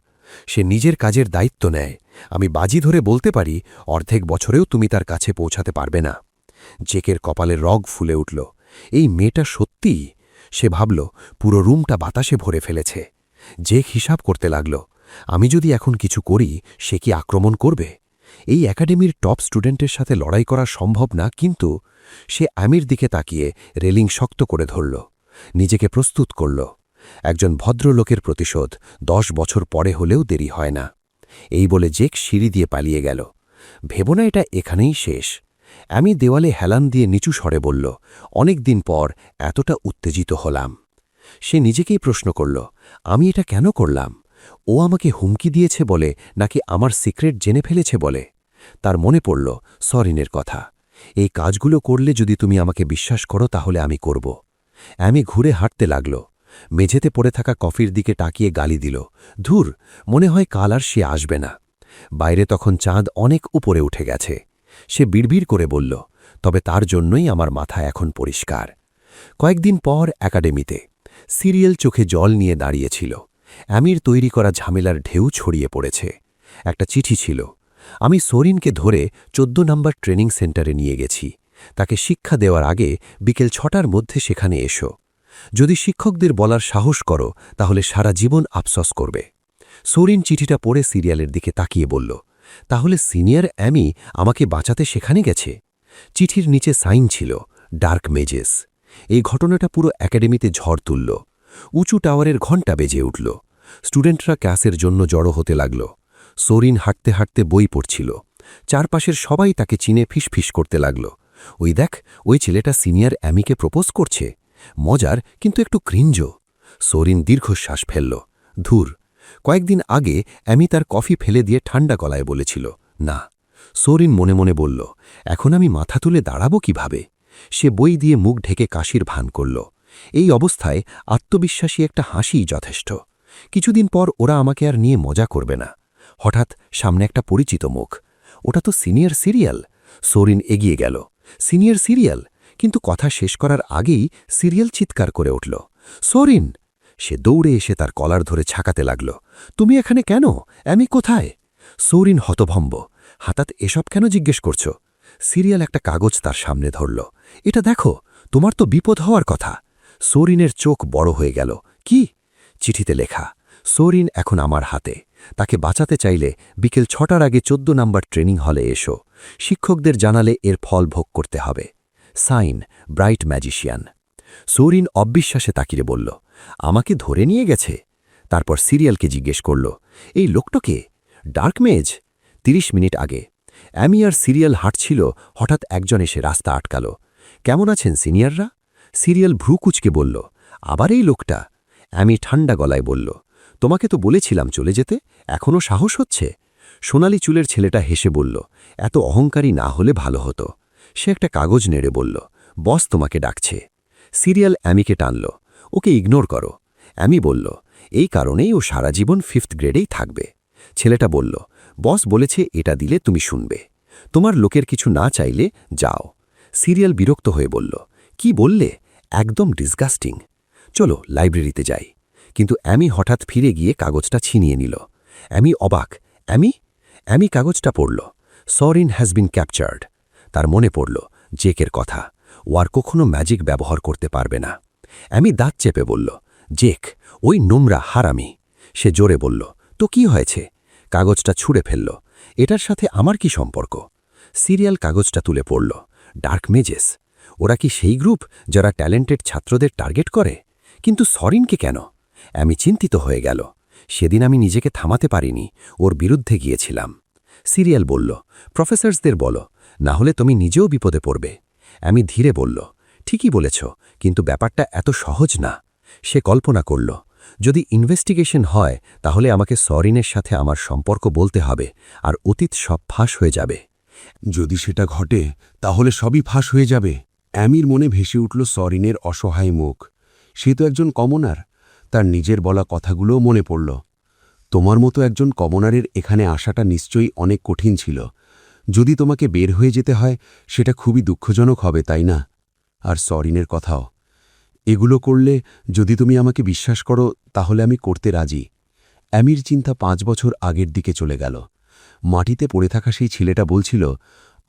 সে নিজের কাজের দায়িত্ব নেয়। আমি বাজি ধরে বলতে পারি অর্ধেক বছরেও তুমি তার কাছে পৌঁছাতে পারবে না। জেকের কপালে রগ ফুলে উঠল। এই মেয়েটা সত্যিই। সে ভাবল, পুরো রুমটা বাতাসে ভরে ফেলেছে। জেক হিসাব করতে লাগল, আমি যদি এখন কিছু করি সে কি আক্রমণ করবে? এই একাডেমির টপ স্টুডেন্টের সাথে লড়াই করা সম্ভব না। কিন্তু সে অ্যামির দিকে তাকিয়ে রেলিং শক্ত করে ধরল, নিজেকে প্রস্তুত করল। একজন ভদ্রলোকের প্রতিশোধ 10 বছর পরে হলেও দেরি হয় না। এই বলে জেক সিঁড়ি দিয়ে পালিয়ে গেল। ভেবো না এটা এখানেই শেষ। অ্যামি দেওয়ালে হেলান দিয়ে নিচু স্বরে বলল, অনেক দিন পর এতটা উত্তেজিত হলাম। সে নিজেকেই প্রশ্ন করল, আমি এটা কেন করলাম? ও আমাকে হুমকি দিয়েছে বলে, নাকি আমার সিক্রেট জেনে ফেলেছে বলে? তার মনে পড়ল সরিনের কথা, এই কাজগুলো করলে যদি তুমি আমাকে বিশ্বাস করো তাহলে আমি করব। অ্যামি ঘুরে হাঁটতে লাগল। মেঝেতে পড়ে থাকা কফির দিকে তাকিয়ে গালি দিল, ধুর, মনে হয় কাল আর সে আসবে না। বাইরে তখন চাঁদ অনেক উপরে উঠে গেছে। সে বিড়বিড় করে বলল, তবে তার জন্যই আমার মাথা এখন পরিষ্কার। কয়েকদিন পর একাডেমিতে সিরিয়াল চোখে জল নিয়ে দাঁড়িয়েছিল। অ্যামির তৈরি করা ঝামেলার ঢেউ ছড়িয়ে পড়েছে। একটা চিঠি ছিল, আমি সরিনকে ধরে 14 নম্বর ট্রেনিং সেন্টারে নিয়ে গেছি। তাকে শিক্ষা দেওয়ার আগে বিকেল 6টার মধ্যে সেখানে এসো। যদি শিক্ষকদের বলার সাহস করো তাহলে সারা জীবন আফসোস করবে। সরিন চিঠিটা পড়ে সিরিয়ালের দিকে তাকিয়ে বলল, তাহলে সিনিয়র অ্যামি আমাকে বাঁচাতে সেখানে গেছে? চিঠির নিচে সাইন ছিল, ডার্ক মেজেস। এই ঘটনাটা পুরো একাডেমিতে ঝড় তুলল। উঁচু টাওয়ারের ঘণ্টা বেজে উঠল। স্টুডেন্টরা ক্লাসের জন্য জড়ো হতে লাগল। সরিন হাঁটতে হাঁটতে বই পড়ছিল। চারপাশের সবাই তাকে চিনে ফিসফিস করতে লাগল, ওই দেখ, ওই ছেলেটা সিনিয়র অ্যামিকে প্রপোজ করছে। মজার, কিন্তু একটু ক্রিঞ্জো। সরিন দীর্ঘশ্বাস ফেলল, ধুর। কয়েকদিন আগে অ্যামি তার কফি ফেলে দিয়ে ঠান্ডা গলায় বলেছিল, না। সরিন মনে মনে বলল, এখন আমি মাথা তুলে দাঁড়াবো কিভাবে? সে বই দিয়ে মুখ ঢেকে কাশির ভান করল। এই অবস্থায় আত্মবিশ্বাসী একটা হাসিই যথেষ্ট। কিছুদিন পর ওরা আমাকে আর নিয়ে মজা করবে না। হঠাৎ সামনে একটা পরিচিত মুখ। ওটা তো সিনিয়র সিরিয়াল। সোরিন এগিয়ে গেল। Senior serial? কিন্তু কথা শেষ করার আগেই সিরিয়াল চিৎকার করে উঠল, সোরিন! সে দৌড়ে এসে তার কলার ধরে ছাকাতে লাগল। তুমি এখানে কেন? আমি কোথায়? সোরিন হতভম্ব। হঠাৎ এসব কেন জিজ্ঞেস করছ? সিরিয়াল একটা কাগজ তার সামনে ধরল। এটা দেখো, তোমার তো বিপদ হওয়ার কথা। সোরিনের চোখ বড় হয়ে গেল। কি? চিঠিতে লেখা, সোরিন এখন আমার হাতে। তাকে বাঁচাতে চাইলে বিকেল 6টার আগে 14 নম্বর ট্রেনিং হলে এসো। শিক্ষকদের জানালে এর ফল ভোগ করতে হবে। সাইন, ব্রাইট ম্যাজিশিয়ান। সোরিন অবিশ্বাসে তাকিয়ে বলল, আমাকে ধরে নিয়ে গেছে? তারপর সিরিয়ালকে জিজ্ঞেস করল, এই লোকটাকে? ডার্ক মেজ? 30 মিনিট আগে। অ্যামি আর সিরিয়াল হাঁটছিল, হঠাৎ একজন এসে রাস্তা আটকাল। কেমন আছেন সিনিয়ররা? সিরিয়াল ভ্রু কুচকে বলল, আবার এই লোকটা? অ্যামি ঠান্ডা গলায় বলল, তোমাকে তো বলেছিলাম চলে যেতে, এখনও সাহস হচ্ছে? সোনালি চুলের ছেলেটা হেসে বলল, এত অহংকারী না হলে ভালো হতো। সে একটা কাগজ নেড়ে বলল, বস তোমাকে ডাকছে। সিরিয়াল অ্যামিকে টানল, ওকে ইগনোর করো। অ্যামি বলল, এই কারণেই ও সারা জীবন 5th গ্রেডেই থাকবে। ছেলেটা বলল, বস বলেছে এটা দিলে তুমি শুনবে। তোমার লোকের কিছু না চাইলে যাও। সিরিয়াল বিরক্ত হয়ে বলল, কি বললে? একদম ডিসগাস্টিং। চলো লাইব্রেরিতে যাই। কিন্তু অ্যামি হঠাৎ ফিরে গিয়ে কাগজটা ছিনিয়ে নিল। অ্যামি অবাক। অ্যামি কাগজটা পড়ল। Sarin has been captured. তার মনে পড়ল জেকের কথা। ও আর কখনো ম্যাজিক ব্যবহার করতে পারবে না। অ্যামি দাঁত চেপে বলল, জেক, ওই নোংরা হারামি। সে জোরে বলল, তো কি হয়েছে? কাগজটা ছুঁড়ে ফেলল। এটার সাথে আমার কি সম্পর্ক? সিরিয়াল কাগজটা তুলে পড়ল। ডার্ক মেজেস? ওরা কি সেই গ্রুপ যারা ট্যালেন্টেড ছাত্রদের টার্গেট করে? কিন্তু সরিনকে কেন? আমি চিন্তিত হয়ে গেল। সেদিন আমি নিজেকে থামাতে পারিনি, ওর বিরুদ্ধে গিয়েছিলাম। সিরিয়াল বলল, প্রফেসরসদের বলো, না হলে তুমি নিজেও বিপদে পড়বে। আমি ধীরে বলল, ঠিকই বলেছ, কিন্তু ব্যাপারটা এত সহজ না। সে কল্পনা করল, যদি ইনভেস্টিগেশন হয় তাহলে আমাকে সরিনের সাথে আমার সম্পর্ক বলতে হবে, আর অতীত সব ফাঁস হয়ে যাবে। যদি সেটা ঘটে তাহলে সবই ফাঁস হয়ে যাবে। অ্যামির মনে ভেসে উঠল সরিনের অসহায় মুখ। সে তো একজন কমনার। তার নিজের বলা কথাগুলোও মনে পড়ল। তোমার মতো একজন কমনারের এখানে আসাটা নিশ্চয়ই অনেক কঠিন ছিল। যদি তোমাকে বের হয়ে যেতে হয় সেটা খুবই দুঃখজনক হবে, তাই না? আর সরিনের কথাও। এগুলো করলে যদি তুমি আমাকে বিশ্বাস করো তাহলে আমি করতে রাজি। অ্যামির চিন্তা 5 বছর আগের দিকে চলে গেল। মাটিতে পড়ে থাকা সেই ছেলেটা বলছিল,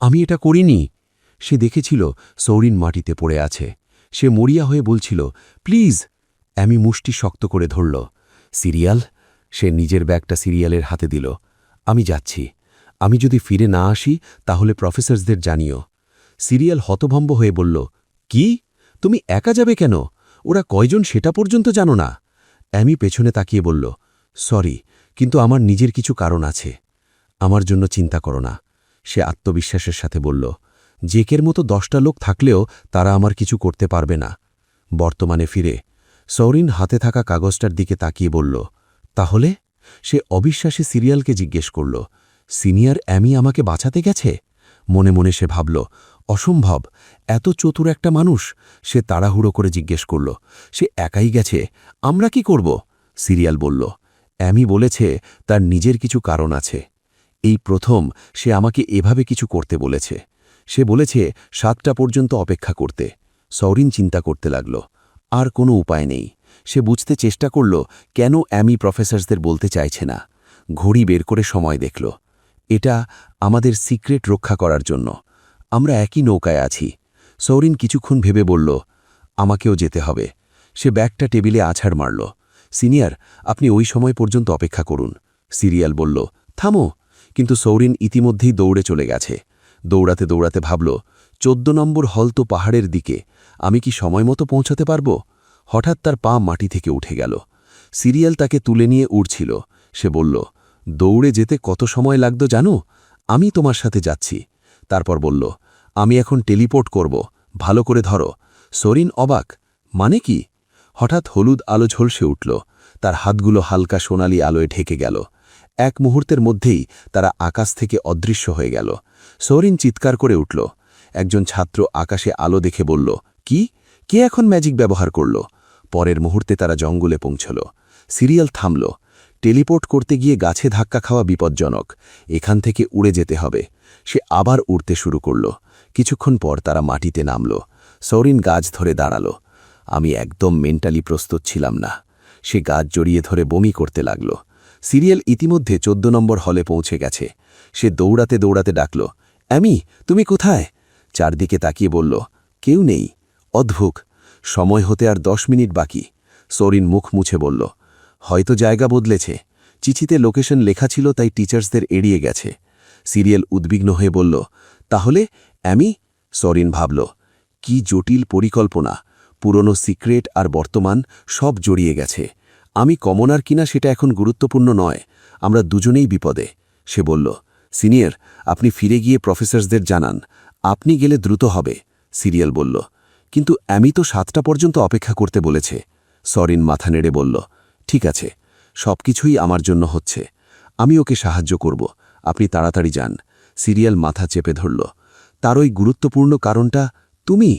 আমি এটা করিনি। সে দেখেছিল সরিন মাটিতে পড়ে আছে। সে মরিয়া হয়ে বলছিল, প্লিজ। অ্যামি মুষ্টি শক্ত করে ধরল। সিরিয়াল? সে নিজের ব্যাগটা সিরিয়ালের হাতে দিল। আমি যাচ্ছি। আমি যদি ফিরে না আসি তাহলে প্রফেসরসদের জানিও। সিরিয়াল হতভম্ব হয়ে বলল, কি? তুমি একা যাবে কেন? ওরা কয়জন সেটা পর্যন্ত জানো না? অ্যামি পেছনে তাকিয়ে বলল, সরি, কিন্তু আমার নিজের কিছু কারণ আছে। আমার জন্য চিন্তা করো না। সে আত্মবিশ্বাসের সাথে বলল, জেকের মতো 10টা লোক থাকলেও তারা আমার কিছু করতে পারবে না। বর্তমানে ফিরে সরিন হাতে থাকা কাগজটার দিকে তাকিয়ে বলল, তাহলে? সে অবিশ্বাসে সিরিয়ালকে জিজ্ঞেস করল, সিনিয়র অ্যামি আমাকে বাঁচাতে গেছে? মনে মনে সে ভাবল, অসম্ভব, এত চতুর একটা মানুষ। সে তাড়াহুড়ো করে জিজ্ঞেস করল, সে একাই গেছে, আমরা কি করব? সিরিয়াল বলল, অ্যামি বলেছে তার নিজের কিছু কারণ আছে। এই প্রথম সে আমাকে এভাবে কিছু করতে বলেছে। সে বলেছে 7টা পর্যন্ত অপেক্ষা করতে। সরিন চিন্তা করতে লাগল। আর কোনো উপায় নেই। সে বুঝতে চেষ্টা করল কেন অ্যামি প্রফেসরসদের বলতে চাইছে না। ঘড়ি বের করে সময় দেখল। এটা আমাদের সিক্রেট রক্ষা করার জন্য। আমরা একই নৌকায় আছি। সরিন কিছুক্ষণ ভেবে বলল, আমাকেও যেতে হবে। সে ব্যাগটা টেবিলে আছাড় মারল। সিনিয়র, আপনি ওই সময় পর্যন্ত অপেক্ষা করুন। সিরিয়াল বলল, থামো। কিন্তু সরিন ইতিমধ্যেই দৌড়ে চলে গেছে। দৌড়াতে দৌড়াতে ভাবল, 14 নম্বর হল তো পাহাড়ের দিকে। আমি কি সময় মতো পৌঁছাতে পারব? হঠাৎ তার পা মাটি থেকে উঠে গেল। সিরিয়াল তাকে তুলে নিয়ে উড়ছিল। সে বলল, দৌড়ে যেতে কত সময় লাগত জানো? আমি তোমার সাথে যাচ্ছি। তারপর বলল, আমি এখন টেলিপোর্ট করব, ভালো করে ধরো। সরিন অবাক, মানে কি? হঠাৎ হলুদ আলো ঝলসে উঠল। তার হাতগুলো হালকা সোনালি আলোয় ঢেকে গেল। এক মুহূর্তের মধ্যেই তারা আকাশ থেকে অদৃশ্য হয়ে গেল। সরিন চিৎকার করে উঠল। একজন ছাত্র আকাশে আলো দেখে বলল, কি? কে এখন ম্যাজিক ব্যবহার করল? পরের মুহূর্তে তারা জঙ্গলে পৌঁছল। সিরিয়াল থামল। টেলিপোর্ট করতে গিয়ে গাছে ধাক্কা খাওয়া বিপজ্জনক, এখান থেকে উড়ে যেতে হবে। সে আবার উড়তে শুরু করল। কিছুক্ষণ পর তারা মাটিতে নামল। সৌরিন গাছ ধরে দাঁড়াল। আমি একদম মেন্টালি প্রস্তুত ছিলাম না। সে গাছ জড়িয়ে ধরে বমি করতে লাগল। সিরিয়াল ইতিমধ্যে 14 নম্বর হলে পৌঁছে গেছে। সে দৌড়াতে দৌড়াতে ডাকল, অ্যামি, তুমি কোথায়? চারদিকে তাকিয়ে বলল, কেউ নেই। অদ্ভুত। সময় হতে আর 10 মিনিট বাকি। সৌরিন মুখ মুছে বলল, হয়তো জায়গা বদলেছে। চিঠিতে লোকেশন লেখা ছিল, তাই টিচার্সদের এড়িয়ে গেছে। সিরিয়াল উদ্বিগ্ন হয়ে বলল, তাহলে অ্যামি? সৌরিন ভাবল, কি জটিল পরিকল্পনা। পুরনো সিক্রেট আর বর্তমান সব জড়িয়ে গেছে। আমি কমনার কিনা সেটা এখন গুরুত্বপূর্ণ নয়, আমরা দুজনেই বিপদে। সে বলল, সিনিয়র, আপনি ফিরে গিয়ে প্রফেসরদের জানান, আপনি গেলে দ্রুত হবে। সিরিয়াল বলল, কিন্তু অ্যামি তো 7টা পর্যন্ত অপেক্ষা করতে বলেছে। সরিন মাথা নেড়ে বলল, ঠিক আছে, সব কিছুই আমার জন্য হচ্ছে। আমি ওকে সাহায্য করব, আপনি তাড়াতাড়ি যান। সিরিয়াল মাথা চেপে ধরল। তার ওই গুরুত্বপূর্ণ কারণটা তুমি?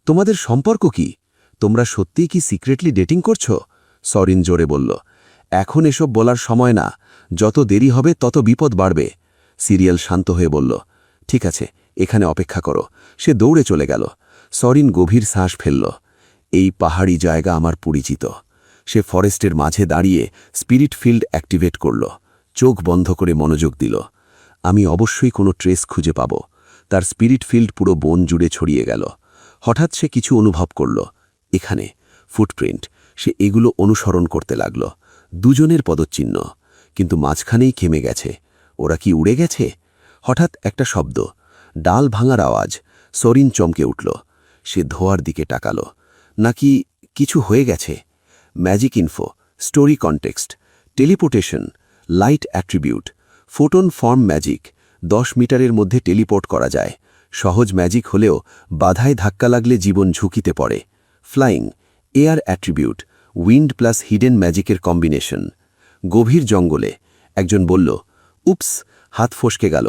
তোমাদের সম্পর্ক কি? তোমরা সত্যিই কি সিক্রেটলি ডেটিং করছো? সরিন জোরে বলল, এখন এসব বলার সময় না, যত দেরি হবে তত বিপদ বাড়বে। সিরিয়াল শান্ত হয়ে বলল, ঠিক আছে, এখানে অপেক্ষা করো। সে দৌড়ে চলে গেল। সরিন গভীর শ্বাস ফেলল। এই পাহাড়ি জায়গা আমার পরিচিত। সে ফরেস্টের মাঝে দাঁড়িয়ে স্পিরিট ফিল্ড অ্যাক্টিভেট করল। চোখ বন্ধ করে মনোযোগ দিল। আমি অবশ্যই কোনো ট্রেস খুঁজে পাব। তার স্পিরিট ফিল্ড পুরো বন জুড়ে ছড়িয়ে গেল। হঠাৎ সে কিছু অনুভব করল। এখানে ফুটপ্রিন্ট। সে এগুলো অনুসরণ করতে লাগল। দুজনের পদচিহ্ন, কিন্তু মাঝখানেই থেমে গেছে। ওরা কি উড়ে গেছে? হঠাৎ একটা শব্দ, ডাল ভাঙার আওয়াজ। সরিন চমকে উঠল। সে ধোয়ার দিকে তাকাল। নাকি কিছু হয়ে গেছে? Magic info, story context, teleportation, light attribute, photon form magic. 10 মিটারের মধ্যে টেলিপোর্ট করা যায়। সহজ ম্যাজিক হলেও বাধায় ধাক্কা লাগলে জীবন ঝুঁকিতে পড়ে। Flying, air attribute, wind plus hidden ম্যাজিকের কম্বিনেশন। গভীর জঙ্গলে। একজন বলল, উপস, হাত ফসকে গেল।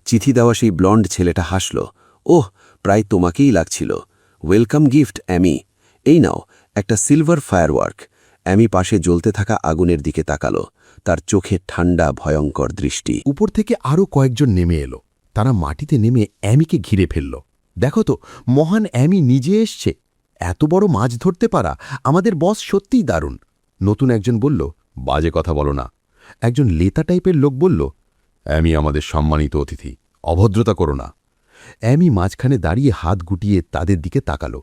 চিঠি দেওয়া সেই ব্লন্ড ছেলেটা হাসল। ওহ, প্রায় তোমাকেই লাগছিল। Welcome gift অ্যামি। এই নাও, একটা সিলভার ফায়ারওয়ার্ক। অ্যামি পাশে জ্বলতে থাকা আগুনের দিকে তাকালো। তার চোখে ঠান্ডা ভয়ঙ্কর দৃষ্টি। উপর থেকে আরও কয়েকজন নেমে এলো। তারা মাটিতে নেমে অ্যামিকে ঘিরে ফেলল। দেখো তো, মহান অ্যামি নিজে এসছে। এত বড় মাছ ধরতে পারা, আমাদের বস সত্যিই দারুণ। নতুন একজন বলল, বাজে কথা বলো না। একজন লেতা টাইপের লোক বলল, অ্যামি আমাদের সম্মানিত অতিথি, অভদ্রতা করো না। অ্যামি মাঝখানে দাঁড়িয়ে হাত গুটিয়ে তাদের দিকে তাকালো।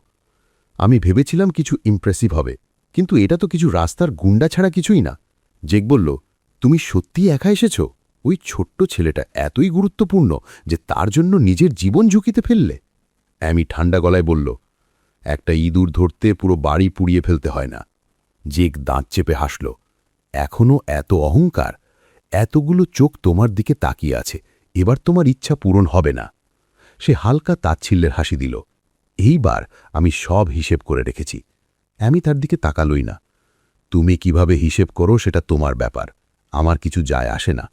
আমি ভেবেছিলাম কিছু ইমপ্রেসিভ হবে, কিন্তু এটা তো কিছু রাস্তার গুন্ডা ছাড়া কিছুই না। জেক বলল, তুমি সত্যিই একা এসেছ? ওই ছোট্ট ছেলেটা এতই গুরুত্বপূর্ণ যে তার জন্য নিজের জীবন ঝুঁকিতে ফেললে? অ্যামি ঠান্ডা গলায় বলল, একটা ইঁদুর ধরতে পুরো বাড়ি পুড়িয়ে ফেলতে হয় না। জেক দাঁত চেপে হাসল। এখনও এত অহংকার? এতগুলো চোখ তোমার দিকে তাকিয়ে আছে, এবার তোমার ইচ্ছা পূরণ হবে না। সে হালকা তাচ্ছিল্যের হাসি দিল। এইবার আমি সব হিসেব করে রেখেছি। অ্যামি তার দিকে তাকালই না। তুমি কিভাবে হিসেব করো সেটা তোমার ব্যাপার, আমার কিছু যায় আসে না।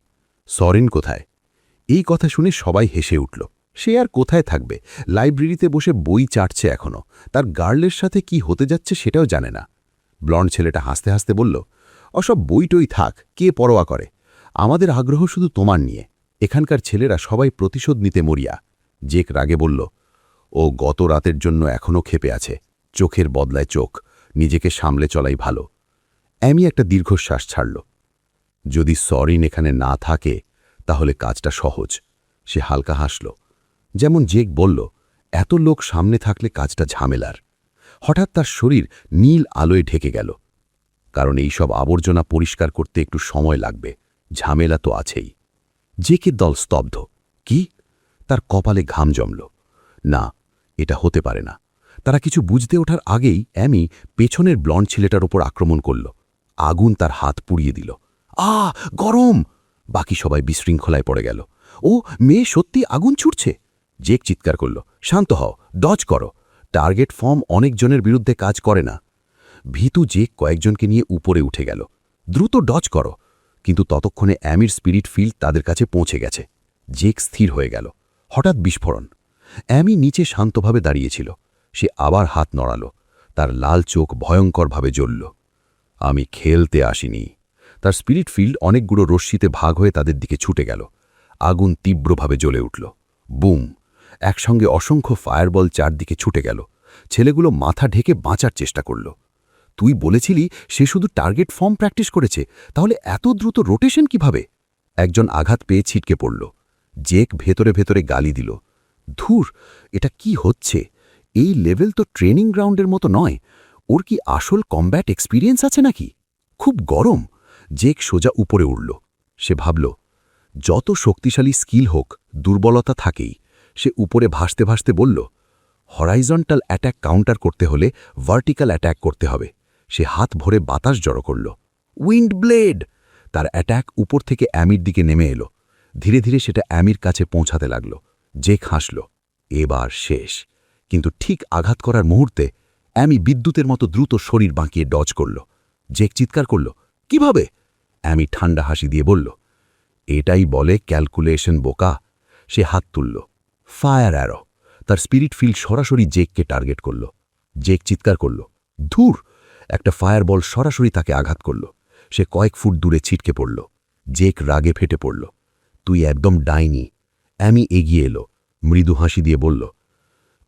সরিন কোথায়? এই কথা শুনে সবাই হেসে উঠল। সে আর কোথায় থাকবে? লাইব্রেরিতে বসে বই চাটছে এখনও। তার গার্লের সাথে কি হতে যাচ্ছে সেটাও জানে না। ব্লন্ড ছেলেটা হাসতে হাসতে বলল, অসব বইটই থাক, কে পরোয়া করে? আমাদের আগ্রহ শুধু তোমার নিয়ে। এখানকার ছেলেরা সবাই প্রতিশোধ নিতে মরিয়া। জেক রাগে বলল, ও গত রাতের জন্য এখনও ক্ষেপে আছে। চোখের বদলায় চোখ, নিজেকে সামলে চলাই ভালো। অ্যামি একটা দীর্ঘশ্বাস ছাড়ল। যদি সরিন এখানে না থাকে তাহলে কাজটা সহজ। সে হালকা হাসল। যেমন জেক বলল, এত লোক সামনে থাকলে কাজটা ঝামেলার। হঠাৎ তার শরীর নীল আলোয় ঢেকে গেল। কারণ এই সব আবর্জনা পরিষ্কার করতে একটু সময় লাগবে, ঝামেলা তো আছেই। জেকের দল স্তব্ধ। কি? তার কপালে ঘাম জমল। না, এটা হতে পারে না। তারা কিছু বুঝতে ওঠার আগেই অ্যামি পেছনের ব্লন্ড ছেলেটার ওপর আক্রমণ করল। আগুন তার হাত পুড়িয়ে দিল। গরম! বাকি সবাই বিশৃঙ্খলায় পড়ে গেল। ও, মেয়ে সত্যি আগুন ছুটছে। জেক চিৎকার করল, শান্ত হও, ডজ করো। টার্গেট ফর্ম অনেকজনের বিরুদ্ধে কাজ করে না। ভীতু জেক কয়েকজনকে নিয়ে উপরে উঠে গেল। দ্রুত ডজ করো। কিন্তু ততক্ষণে অ্যামির স্পিরিট ফিল্ড তাদের কাছে পৌঁছে গেছে। জেক স্থির হয়ে গেল। হঠাৎ বিস্ফোরণ। অ্যামি নিচে শান্তভাবে দাঁড়িয়েছিল। সে আবার হাত নড়াল। তার লাল চোখ ভয়ঙ্করভাবে জ্বলল। আমি খেলতে আসিনি। তার স্পিরিট ফিল্ড অনেকগুলো রশ্মিতে ভাগ হয়ে তাদের দিকে ছুটে গেল। আগুন তীব্রভাবে জ্বলে উঠল। বুম! একসঙ্গে অসংখ্য ফায়ারবল চারদিকে ছুটে গেল। ছেলেগুলো মাথা ঢেকে বাঁচার চেষ্টা করল। তুই বলেছিলি সে শুধু টার্গেট ফর্ম প্র্যাকটিস করেছে, তাহলে এত দ্রুত রোটেশন কিভাবে? একজন আঘাত পেয়ে ছিটকে পড়ল। জেক ভেতরে ভেতরে গালি দিল। ধুর, এটা কি হচ্ছে? এই লেভেল তো ট্রেনিং গ্রাউন্ডের মতো নয়। ওর কি আসল কমব্যাট এক্সপিরিয়েন্স আছে নাকি? খুব গরম। জেক সোজা উপরে উঠল। সে ভাবল, যত শক্তিশালী স্কিল হোক, দুর্বলতা থাকেই। সে উপরে ভাসতে ভাসতে বলল, হরাইজন্টাল অ্যাট্যাক কাউন্টার করতে হলে ভার্টিক্যাল অ্যাট্যাক করতে হবে। সে হাত ভরে বাতাস জড়ো করল। Wind blade! তার অ্যাট্যাক উপর থেকে অ্যামির দিকে নেমে এলো। ধীরে ধীরে সেটা অ্যামির কাছে পৌঁছাতে লাগল। জেক হাসল। এবার শেষ। কিন্তু ঠিক আঘাত করার মুহূর্তে অ্যামি বিদ্যুতের মতো দ্রুত শরীর বাঁকিয়ে ডজ করল। জেক চিৎকার করল, কিভাবে? অ্যামি ঠান্ডা হাসি দিয়ে বলল, এটাই বলে ক্যালকুলেশন, বোকা। সে হাত তুলল। Fire arrow! তার স্পিরিট ফিল্ড সরাসরি জেককে টার্গেট করল। জেক চিৎকার করল, ধুর! একটা ফায়ার বল সরাসরি তাকে আঘাত করল। সে কয়েক ফুট দূরে ছিটকে পড়ল। জেক রাগে ফেটে পড়ল। তুই একদম ডাইনি। অ্যামি এগিয়ে এলো, মৃদু হাসি দিয়ে বলল,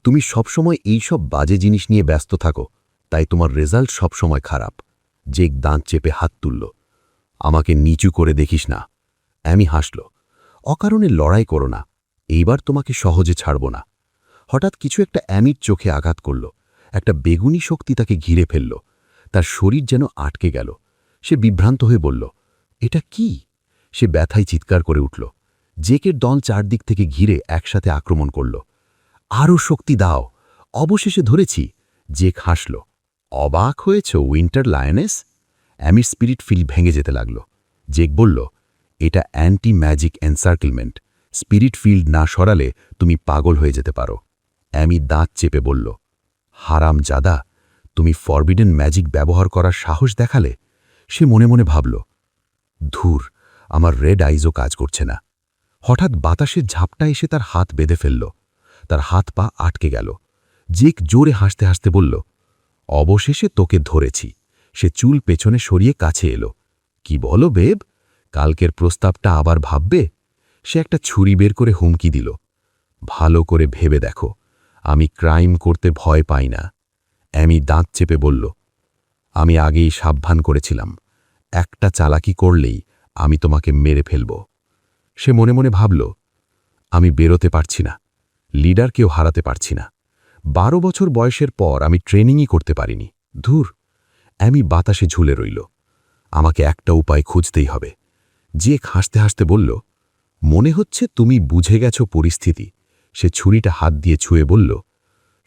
তুমি সবসময় এইসব বাজে জিনিস নিয়ে ব্যস্ত থাকো, তাই তোমার রেজাল্ট সবসময় খারাপ। জেক দাঁত চেপে হাত তুলল। আমাকে নিচু করে দেখিস না। অ্যামি হাসল। অকারণে লড়াই করো না। এইবার তোমাকে সহজে ছাড়ব না। হঠাৎ কিছু একটা অ্যামির চোখে আঘাত করল। একটা বেগুনি শক্তি তাকে ঘিরে ফেলল। তার শরীর যেন আটকে গেল। সে বিভ্রান্ত হয়ে বলল, এটা কি? সে ব্যথায় চিৎকার করে উঠল। জেকের দল চারদিক থেকে ঘিরে একসাথে আক্রমণ করল। আরও শক্তি দাও! অবশেষে ধরেছি। জেক হাসল। অবাক হয়েছ, উইন্টার লায়নেস? অ্যামির স্পিরিট ফিল্ড ভেঙে যেতে লাগল। জেক বলল, এটা অ্যান্টি ম্যাজিক এনসার্কেলমেন্ট। স্পিরিট ফিল্ড না সরালে তুমি পাগল হয়ে যেতে পারো। অ্যামি দাঁত চেপে বলল, হারাম জাদা, তুমি ফরবিডেন ম্যাজিক ব্যবহার করার সাহস দেখালে? সে মনে মনে ভাবল, ধুর, আমার রেড আইজও কাজ করছে না। হঠাৎ বাতাসের ঝাপটা এসে তার হাত বেঁধে ফেলল। তার হাত পা আটকে গেল। জেক জোরে হাসতে হাসতে বলল, অবশেষে তোকে ধরেছি। সে চুল পেছনে সরিয়ে কাছে এলো। কি বলো বেব? কালকের প্রস্তাবটা আবার ভাববে? সে একটা ছুরি বের করে হুমকি দিল। ভালো করে ভেবে দেখো, আমি ক্রাইম করতে ভয় পাই না। অ্যামি দাঁত চেপে বলল, আমি আগেই সাবধান করেছিলাম, একটা চালাকি করলেই আমি তোমাকে মেরে ফেলব। সে মনে মনে ভাবল, আমি বেরোতে পারছি না, লিডারকেও হারাতে পারছি না। 12 বছর বয়সের পর আমি ট্রেনিংই করতে পারিনি। ধুর! অ্যামি বাতাসে ঝুলে রইল। আমাকে একটা উপায় খুঁজতেই হবে। জেক হাসতে হাসতে বলল, মনে হচ্ছে তুমি বুঝে গেছ পরিস্থিতি। সে ছুরিটা হাত দিয়ে ছুঁয়ে বলল,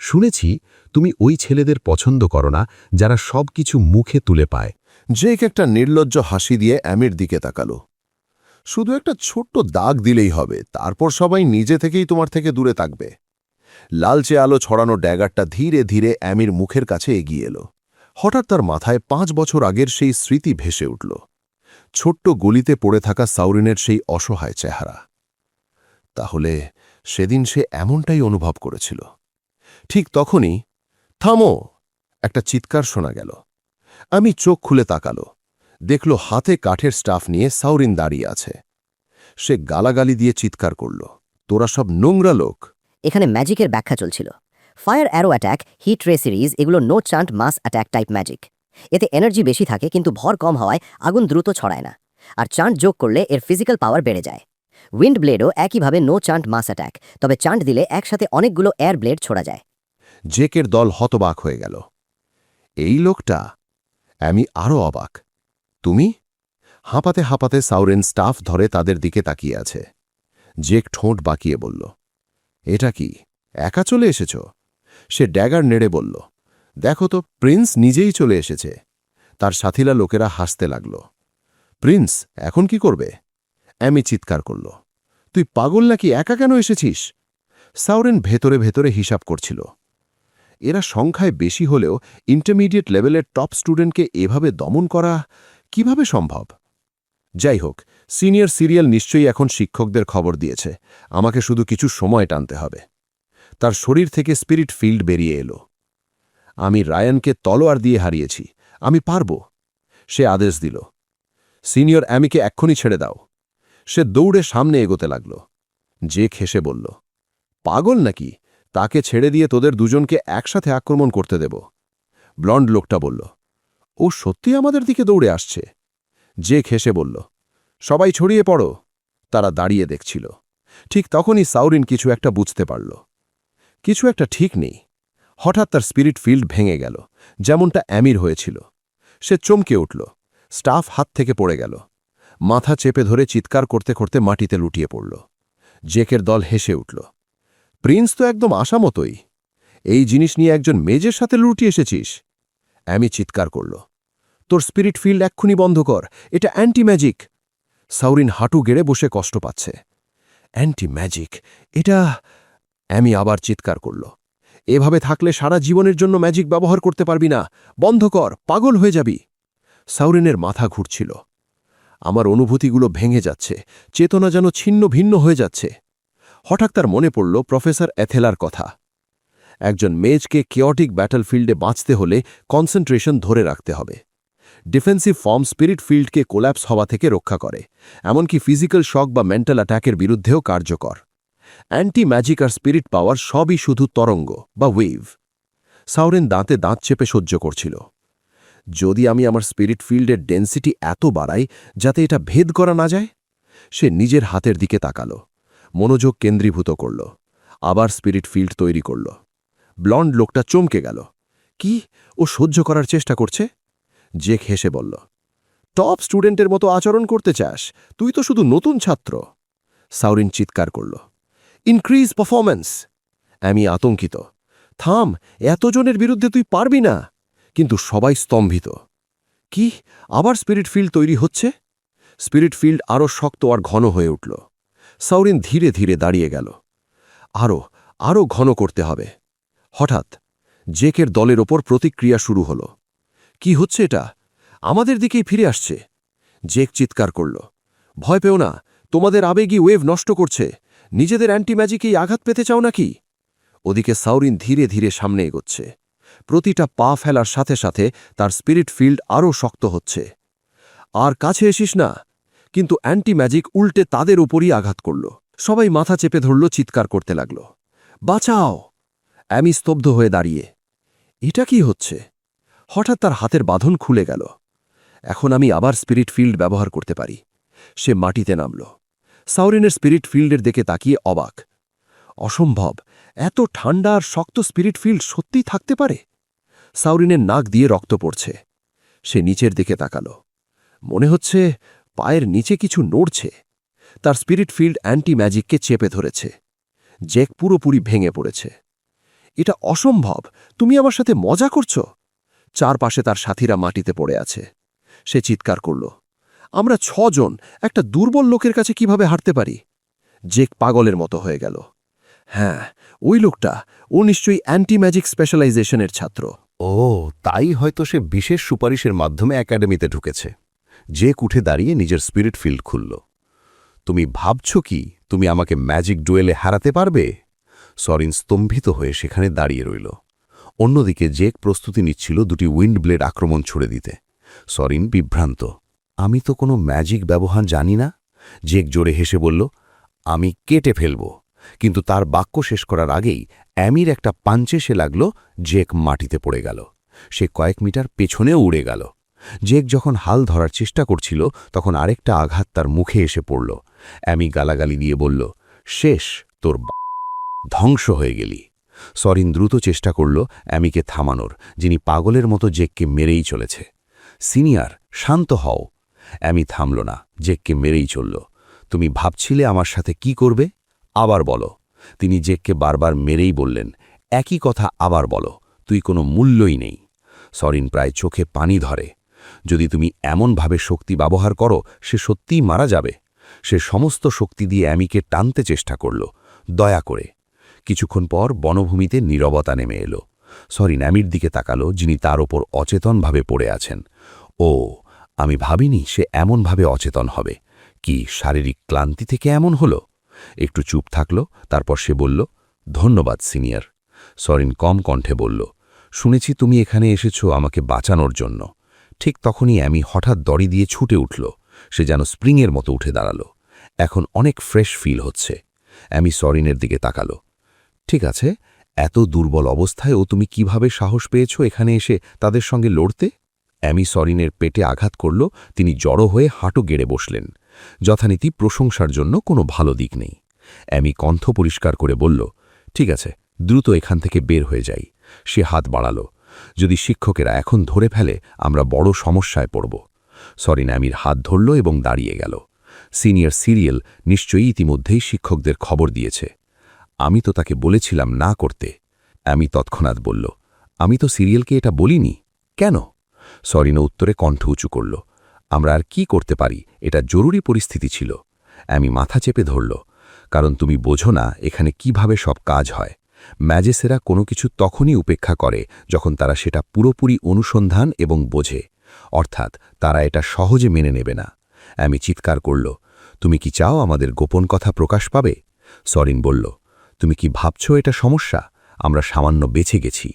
শুনেছি তুমি ওই ছেলেদের পছন্দ করো না যারা সব কিছু মুখে তুলে পায়। জেক একটা নির্লজ্জ হাসি দিয়ে অ্যামির দিকে তাকাল। শুধু একটা ছোট্ট দাগ দিলেই হবে, তারপর সবাই নিজে থেকেই তোমার থেকে দূরে থাকবে। লালচে আলো ছড়ানো ড্যাগারটা ধীরে ধীরে অ্যামির মুখের কাছে এগিয়ে এলো। হঠাৎ তার মাথায় 5 বছর আগের সেই স্মৃতি ভেসে উঠল। ছোট্ট গলিতে পড়ে থাকা সাউরিনের সেই অসহায় চেহারা। তাহলে সেদিন সে এমনটাই অনুভব করেছিল। ঠিক তখনই, থামো! একটা চিৎকার শোনা গেল। আমি চোখ খুলে তাকালো। দেখল হাতে কাঠের স্টাফ নিয়ে সাউরিন দাঁড়িয়ে আছে। সে গালাগালি দিয়ে চিৎকার করল, তোরা সব নোংরা লোক! এখানে ম্যাজিকের ব্যাখ্যা চলছিল। ফায়ার অ্যারো অ্যাট্যাক, হিট রে সিরিজ এগুলো নো চান্ট মাস অ্যাট্যাক টাইপ ম্যাজিক। এতে এনার্জি বেশি থাকে কিন্তু ভর কম হওয়ায় আগুন দ্রুত ছড়ায় না। আর চান্ট যোগ করলে এর ফিজিক্যাল পাওয়ার বেড়ে যায়। উইন্ড ব্লেডও একইভাবে নো চান্ট মাস অ্যাট্যাক, তবে চান্ট দিলে একসাথে অনেকগুলো এয়ার ব্লেড ছোড়া যায়। জেকের দল হতবাক হয়ে গেল। এই লোকটা! আমি আরও অবাক। তুমি? হাঁপাতে হাঁপাতে সাউরেন স্টাফ ধরে তাদের দিকে তাকিয়ে আছে। জেক ঠোঁট বাঁকিয়ে বলল, এটা কি, একা চলে এসেছ? সে ড্যাগার নেড়ে বলল, দেখো তো, প্রিন্স নিজেই চলে এসেছে। তার সাথীরা লোকেরা হাসতে লাগল। প্রিন্স এখন কি করবে? অ্যামি চিৎকার করল, তুই পাগল নাকি? একা কেন এসেছিস? সাউরেন ভেতরে ভেতরে হিসাব করছিল। এরা সংখ্যায় বেশি হলেও ইন্টারমিডিয়েট লেভেলের টপ স্টুডেন্টকে এভাবে দমন করা কিভাবে সম্ভব? যাই হোক, সিনিয়র সিরিয়াল নিশ্চয়ই এখন শিক্ষকদের খবর দিয়েছে। আমাকে শুধু কিছু সময় টানতে হবে। তার শরীর থেকে স্পিরিট ফিল্ড বেরিয়ে এলো। আমি রায়ানকে তলোয়ার দিয়ে হারিয়েছি, আমি পারব। সে আদেশ দিল, সিনিয়র অ্যামিকে এক্ষুনি ছেড়ে দাও। সে দৌড়ে সামনে এগোতে লাগল। জেক হেসে বলল, পাগল নাকি, তাকে ছেড়ে দিয়ে তোদের দুজনকে একসাথে আক্রমণ করতে দেব? ব্লন্ড লোকটা বলল, ও সত্যি আমাদের দিকে দৌড়ে আসছে। জেক হেসে বলল, সবাই ছড়িয়ে পড়ো। তারা দাঁড়িয়ে দেখছিল। ঠিক তখনই সাউরিন কিছু একটা বুঝতে পারল। কিছু একটা ঠিক নেই। হঠাৎ তার স্পিরিট ফিল্ড ভেঙে গেল, যেমনটা অ্যামির হয়েছিল। সে চমকে উঠল, স্টাফ হাত থেকে পড়ে গেল। মাথা চেপে ধরে চিৎকার করতে করতে মাটিতে লুটিয়ে পড়ল। জেকের দল হেসে উঠল। প্রিন্স তো একদম আশামতোই। এই জিনিস নিয়ে একজন মেজের সাথে লুটিয়ে এসেছিস? অ্যামি চিৎকার করল, তোর স্পিরিট ফিল্ড এক্ষুনি বন্ধ কর, এটা অ্যান্টি ম্যাজিক। সাউরিন হাঁটু গেড়ে বসে কষ্ট পাচ্ছে। অ্যান্টি ম্যাজিক, এটা... অ্যামি আবার চিৎকার করল, এভাবে থাকলে সারা জীবনের জন্য ম্যাজিক ব্যবহার করতে পারবি না। বন্ধ কর, পাগল হয়ে যাবি। সাউরিনের মাথা ঘুরছিল। আমার অনুভূতিগুলো ভেঙে যাচ্ছে, চেতনা যেন ছিন্ন ভিন্ন হয়ে যাচ্ছে। হঠাৎ তার মনে পড়ল প্রফেসর অ্যাথেলার কথা। একজন মেজকে কেওটিক ব্যাটলফিল্ডে বাঁচতে হলে কনসেন্ট্রেশন ধরে রাখতে হবে। ডিফেন্সিভ ফর্ম স্পিরিট ফিল্ডকে কোল্যাপস হওয়া থেকে রক্ষা করে, এমনকি ফিজিক্যাল শক বা মেন্টাল অ্যাটাকের বিরুদ্ধেও কার্যকর। অ্যান্টি ম্যাজিক আর স্পিরিট পাওয়ার সবই শুধু তরঙ্গ বা ওয়েভ। সাউরেন দাঁতে দাঁত চেপে সহ্য করছিল। যদি আমি আমার স্পিরিট ফিল্ডের ডেন্সিটি এত বাড়াই যাতে এটা ভেদ করা না যায়? সে নিজের হাতের দিকে তাকাল, মনোযোগ কেন্দ্রীভূত করল, আবার স্পিরিট ফিল্ড তৈরি করল। ব্লন্ড লোকটা চমকে গেল। কি, ও সহ্য করার চেষ্টা করছে? জেক হেসে বলল, টপ স্টুডেন্টের মতো আচরণ করতে চাস? তুই তো শুধু নতুন ছাত্র। সাউরিন চিৎকার করল, ইনক্রিজ পারফরম্যান্স। আমি আতঙ্কিত, থাম, এতজনের বিরুদ্ধে তুই পারবি না। কিন্তু সবাই স্তম্ভিত। কি, আবার স্পিরিট ফিল্ড তৈরি হচ্ছে? স্পিরিট ফিল্ড আরও শক্ত আর ঘন হয়ে উঠল। সাউরিন ধীরে ধীরে দাঁড়িয়ে গেল। আরও ঘন করতে হবে। হঠাৎ জেকের দলের ওপর প্রতিক্রিয়া শুরু হল। কি হচ্ছে এটা? আমাদের দিকেই ফিরে আসছে। জেক চিৎকার করল, ভয় পেও না, তোমাদের আবেগী ওয়েভ নষ্ট করছে। নিজেদের অ্যান্টি ম্যাজিকেই আঘাত পেতে চাও নাকি? ওদিকে সাউরিন ধীরে ধীরে সামনে এগোচ্ছে। প্রতিটা পা ফেলার সাথে সাথে তার স্পিরিট ফিল্ড আরও শক্ত হচ্ছে। আর কাছে এসিস না। কিন্তু অ্যান্টি ম্যাজিক উল্টে তাদের ওপরই আঘাত করল। সবাই মাথা চেপে ধরল, চিৎকার করতে লাগল, বাঁচাও। অ্যামি স্তব্ধ হয়ে দাঁড়িয়ে। এটা কি হচ্ছে? হঠাৎ তার হাতের বাঁধন খুলে গেল। এখন আমি আবার স্পিরিট ফিল্ড ব্যবহার করতে পারি। সে মাটিতে নামল। সাউরিনের স্পিরিট ফিল্ডের দিকে তাকিয়ে অবাক। অসম্ভব, এত ঠান্ডা আর শক্ত স্পিরিট ফিল্ড সত্যিই থাকতে পারে? সাউরিনের নাক দিয়ে রক্ত পড়ছে। সে নিচের দিকে তাকাল। মনে হচ্ছে পায়ের নিচে কিছু নড়ছে। তার স্পিরিট ফিল্ড অ্যান্টি ম্যাজিককে চেপে ধরেছে। জেক পুরোপুরি ভেঙে পড়েছে। এটা অসম্ভব, তুমি আমার সাথে মজা করছ? চারপাশে তার সাথীরা মাটিতে পড়ে আছে। সে চিৎকার করল, আমরা 6 জন একটা দুর্বল লোকের কাছে কিভাবে হারতে পারি? জেক পাগলের মতো হয়ে গেল। হ্যাঁ, ওই লোকটা, ও নিশ্চয়ই অ্যান্টি ম্যাজিক স্পেশালাইজেশনের ছাত্র। ও, তাই হয়তো সে বিশেষ সুপারিশের মাধ্যমে একাডেমিতে ঢুকেছে। জেক উঠে দাঁড়িয়ে নিজের স্পিরিট ফিল্ড খুলল। তুমি ভাবছ কি তুমি আমাকে ম্যাজিক ডুয়েলে হারাতে পারবে? সরিন স্তম্ভিত হয়ে সেখানে দাঁড়িয়ে রইল। অন্যদিকে জেক প্রস্তুতি নিচ্ছিল দুটি উইন্ড ব্লেড আক্রমণ ছুড়ে দিতে। সরিন বিভ্রান্ত, আমি তো কোনো ম্যাজিক ব্যবহার জানি না। জেক জোরে হেসে বলল, আমি কেটে ফেলব। কিন্তু তার বাক্য শেষ করার আগেই অ্যামির একটা পাঞ্চে সে লাগল। জেক মাটিতে পড়ে গেল। সে কয়েক মিটার পেছনেও উড়ে গেল। জেক যখন হাল ধরার চেষ্টা করছিল তখন আরেকটা আঘাত তার মুখে এসে পড়ল। অ্যামি গালাগালি দিয়ে বলল, শেষ, তোর ধ্বংস হয়ে গেলি। সরিন দ্রুত চেষ্টা করল অ্যামিকে থামানোর, যিনি পাগলের মতো জেককে মেরেই চলেছে। সিনিয়র, শান্ত হও। অ্যামি থামল না, জেককে মেরেই চলল। তুমি ভাবছিলে আমার সাথে কি করবে? আবার বলো। তিনি জেককে বারবার মেরেই বললেন, একই কথা আবার বলো, তুই কোনো মূল্যই নেই। সরিন প্রায় চোখে পানি ধরে। যদি তুমি এমনভাবে শক্তি ব্যবহার করো, সে সত্যিই মারা যাবে। সে সমস্ত শক্তি দিয়ে অ্যামিকে টানতে চেষ্টা করল, দয়া করে। কিছুক্ষণ পর বনভূমিতে নীরবতা নেমে এলো। সরিন অ্যামির দিকে তাকালো, যিনি তার ওপর অচেতনভাবে পড়ে আছেন। ও, আমি ভাবিনি সে এমনভাবে অচেতন হবে। কি শারীরিক ক্লান্তি থেকে এমন হলো? একটু চুপ থাকল, তারপর সে বলল, ধন্যবাদ সিনিয়র। সরিন কম কণ্ঠে বলল, শুনেছি তুমি এখানে এসেছ আমাকে বাঁচানোর জন্য। ঠিক তখনই অ্যামি হঠাৎ দড়ি দিয়ে ছুটে উঠল। সে যেন স্প্রিংয়ের মতো উঠে দাঁড়াল। এখন অনেক ফ্রেশ ফিল হচ্ছে। অ্যামি সরিনের দিকে তাকাল। ঠিক আছে, এত দুর্বল অবস্থায়ও তুমি কিভাবে সাহস পেয়েছ এখানে এসে তাদের সঙ্গে লড়তে? অ্যামি সরিনের পেটে আঘাত করল। তিনি জড়ো হয়ে হাঁটু গেড়ে বসলেন। যথানীতি প্রশংসার জন্য কোনো ভালো দিক নেই। অ্যামি কণ্ঠ পরিষ্কার করে বলল, ঠিক আছে, দ্রুত এখান থেকে বের হয়ে যাই। সে হাত বাড়াল। যদি শিক্ষকেরা এখন ধরে ফেলে আমরা বড় সমস্যায় পড়ব। সরিন অ্যামির হাত ধরল এবং দাঁড়িয়ে গেল। সিনিয়র সিরিয়াল নিশ্চয়ই ইতিমধ্যেই শিক্ষকদের খবর দিয়েছে। আমি তো তাকে বলেছিলাম না করতে। অ্যামি তৎক্ষণাৎ বলল, আমি তো সিরিয়ালকে এটা বলিনি। কেন? সরিন উত্তরে কণ্ঠ উঁচু করল, আমরা আর কি করতে পারি, এটা জরুরি পরিস্থিতি ছিল। অ্যামি মাথা চেপে ধরল, কারণ তুমি বোঝো না এখানে কিভাবে সব কাজ হয়। ম্যাজেসেরা কোনো কিছু তখনই উপেক্ষা করে যখন তারা সেটা পুরোপুরি অনুসন্ধান এবং বোঝে, অর্থাৎ তারা এটা সহজে মেনে নেবে না। অ্যামি চিৎকার করল, তুমি কি চাও আমাদের গোপন কথা প্রকাশ পাবে? সরিন বলল, তুমি কি ভাবছ এটা সমস্যা? আমরা সামান্য বেঁচে গেছি।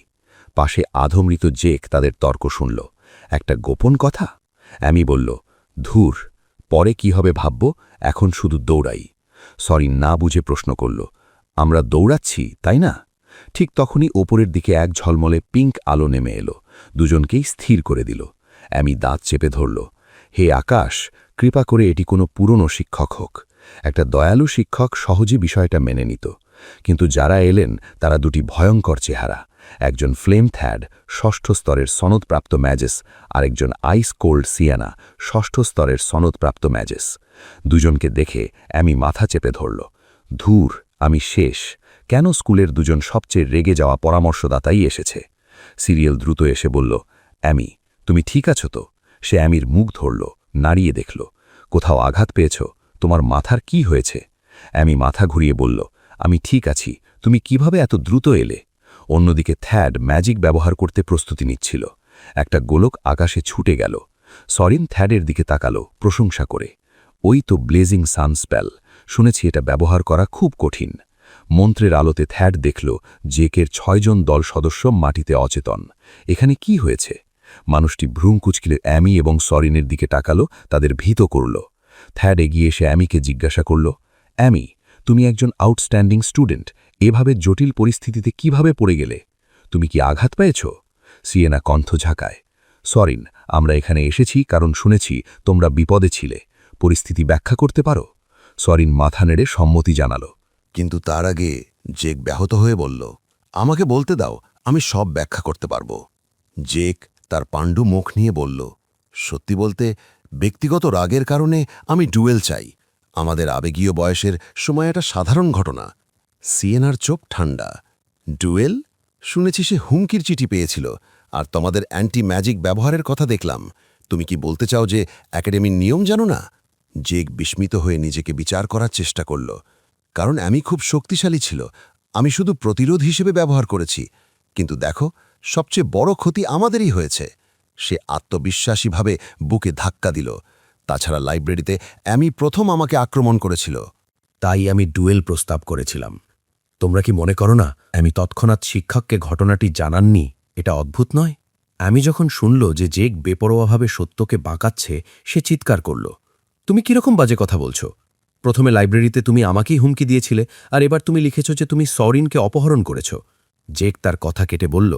পাশে আধমৃত জেক তাদের তর্ক শুনল। একটা গোপন কথা? অ্যামি বলল, ধুর, পরে কি হবে ভাবব, এখন শুধু দৌড়াই। সরিন না বুঝে প্রশ্ন করল, আমরা দৌড়াচ্ছি তাই না? ঠিক তখনই ওপরের দিকে এক ঝলমলে পিঙ্ক আলো নেমে এলো, দুজনকেই স্থির করে দিল। অ্যামি দাঁত চেপে ধরল, হে আকাশ, কৃপা করে এটি কোনো পুরনো শিক্ষক হোক। একটা দয়ালু শিক্ষক সহজে বিষয়টা মেনে নিত, কিন্তু যারা এলেন তারা দুটি ভয়ঙ্কর চেহারা। একজন ফ্লেম থ্যাড, ষষ্ঠ স্তরের সনদপ্রাপ্ত ম্যাজেস, আরেকজন আইস কোল্ড সিয়ানা, ষষ্ঠ স্তরের সনদপ্রাপ্ত ম্যাজেস। দুজনকে দেখে অ্যামি মাথা চেপে ধরল। ধুর, আমি শেষ। কেন স্কুলের দুজন সবচেয়ে রেগে যাওয়া পরামর্শদাতাই এসেছে? সিরিয়াল দ্রুত এসে বলল, অ্যামি, তুমি ঠিক আছো তো? সে অ্যামির মুখ ধরল, নাড়িয়ে দেখল। কোথাও আঘাত পেয়েছ? তোমার মাথার কি হয়েছে? অ্যামি মাথা ঘুরিয়ে বলল, আমি ঠিক আছি। তুমি কিভাবে এত দ্রুত এলে? অন্যদিকে থ্যাড ম্যাজিক ব্যবহার করতে প্রস্তুতি নিচ্ছিল। একটা গোলক আকাশে ছুটে গেল। সরিন থ্যাডের দিকে তাকালো প্রশংসা করে। ওই তো ব্লেজিং সান স্পেল, শুনেছি এটা ব্যবহার করা খুব কঠিন। মন্ত্রের আলোতে থ্যাড দেখল জেকের 6 জন দল সদস্য মাটিতে অচেতন। এখানে কি হয়েছে? মানুষটি ভ্রূম কুচকিলে অ্যামি এবং সরিনের দিকে তাকালো, তাদের ভীত করল। থ্যাড এগিয়ে এসে অ্যামিকে জিজ্ঞাসা করল, অ্যামি, তুমি একজন আউটস্ট্যান্ডিং স্টুডেন্ট, এভাবে জটিল পরিস্থিতিতে কিভাবে পড়ে গেলে? তুমি কি আঘাত পেয়েছ? সিয়েনা কণ্ঠ ঝাঁকায়, সরিন, আমরা এখানে এসেছি কারণ শুনেছি তোমরা বিপদে ছিলে। পরিস্থিতি ব্যাখ্যা করতে পারো? সরিন মাথা নেড়ে সম্মতি জানালো। কিন্তু তার আগে জেক ব্যাহত হয়ে বলল, আমাকে বলতে দাও, আমি সব ব্যাখ্যা করতে পারব। জেক তার পাণ্ডু মুখ নিয়ে বলল, সত্যি বলতে ব্যক্তিগত রাগের কারণে আমি ডুয়েল চাই। আমাদের আবেগীয় বয়সের সময় এটা সাধারণ ঘটনা। সিয়েনার চোখ ঠান্ডা। ডুয়েল? শুনেছি সে হুমকির চিঠি পেয়েছিল, আর তোমাদের অ্যান্টি ম্যাজিক ব্যবহারের কথা দেখলাম। তুমি কি বলতে চাও যে একাডেমির নিয়ম জানো না? জেক বিস্মিত হয়ে নিজেকে বিচার করার চেষ্টা করল। কারণ আমি খুব শক্তিশালী ছিল, আমি শুধু প্রতিরোধ হিসেবে ব্যবহার করেছি। কিন্তু দেখো, সবচেয়ে বড় ক্ষতি আমাদেরই হয়েছে। সে আত্মবিশ্বাসীভাবে বুকে ধাক্কা দিল। তাছাড়া লাইব্রেরিতে অ্যামি প্রথম আমাকে আক্রমণ করেছিল। তাই আমি ডুয়েল প্রস্তাব করেছিলাম। তোমরা কি মনে করো না আমি তৎক্ষণাৎ শিক্ষককে ঘটনাটি জানাননি? এটা অদ্ভুত নয়? আমি যখন শুনল যে জেক বেপরোয়াভাবে সত্যকে বাঁকাচ্ছে, সে চিৎকার করল, তুমি কিরকম বাজে কথা বলছো? প্রথমে লাইব্রেরিতে তুমি আমাকেই হুমকি দিয়েছিলে, আর এবার তুমি লিখেছ যে তুমি সরিনকে অপহরণ করেছ। জেক তার কথা কেটে বলল,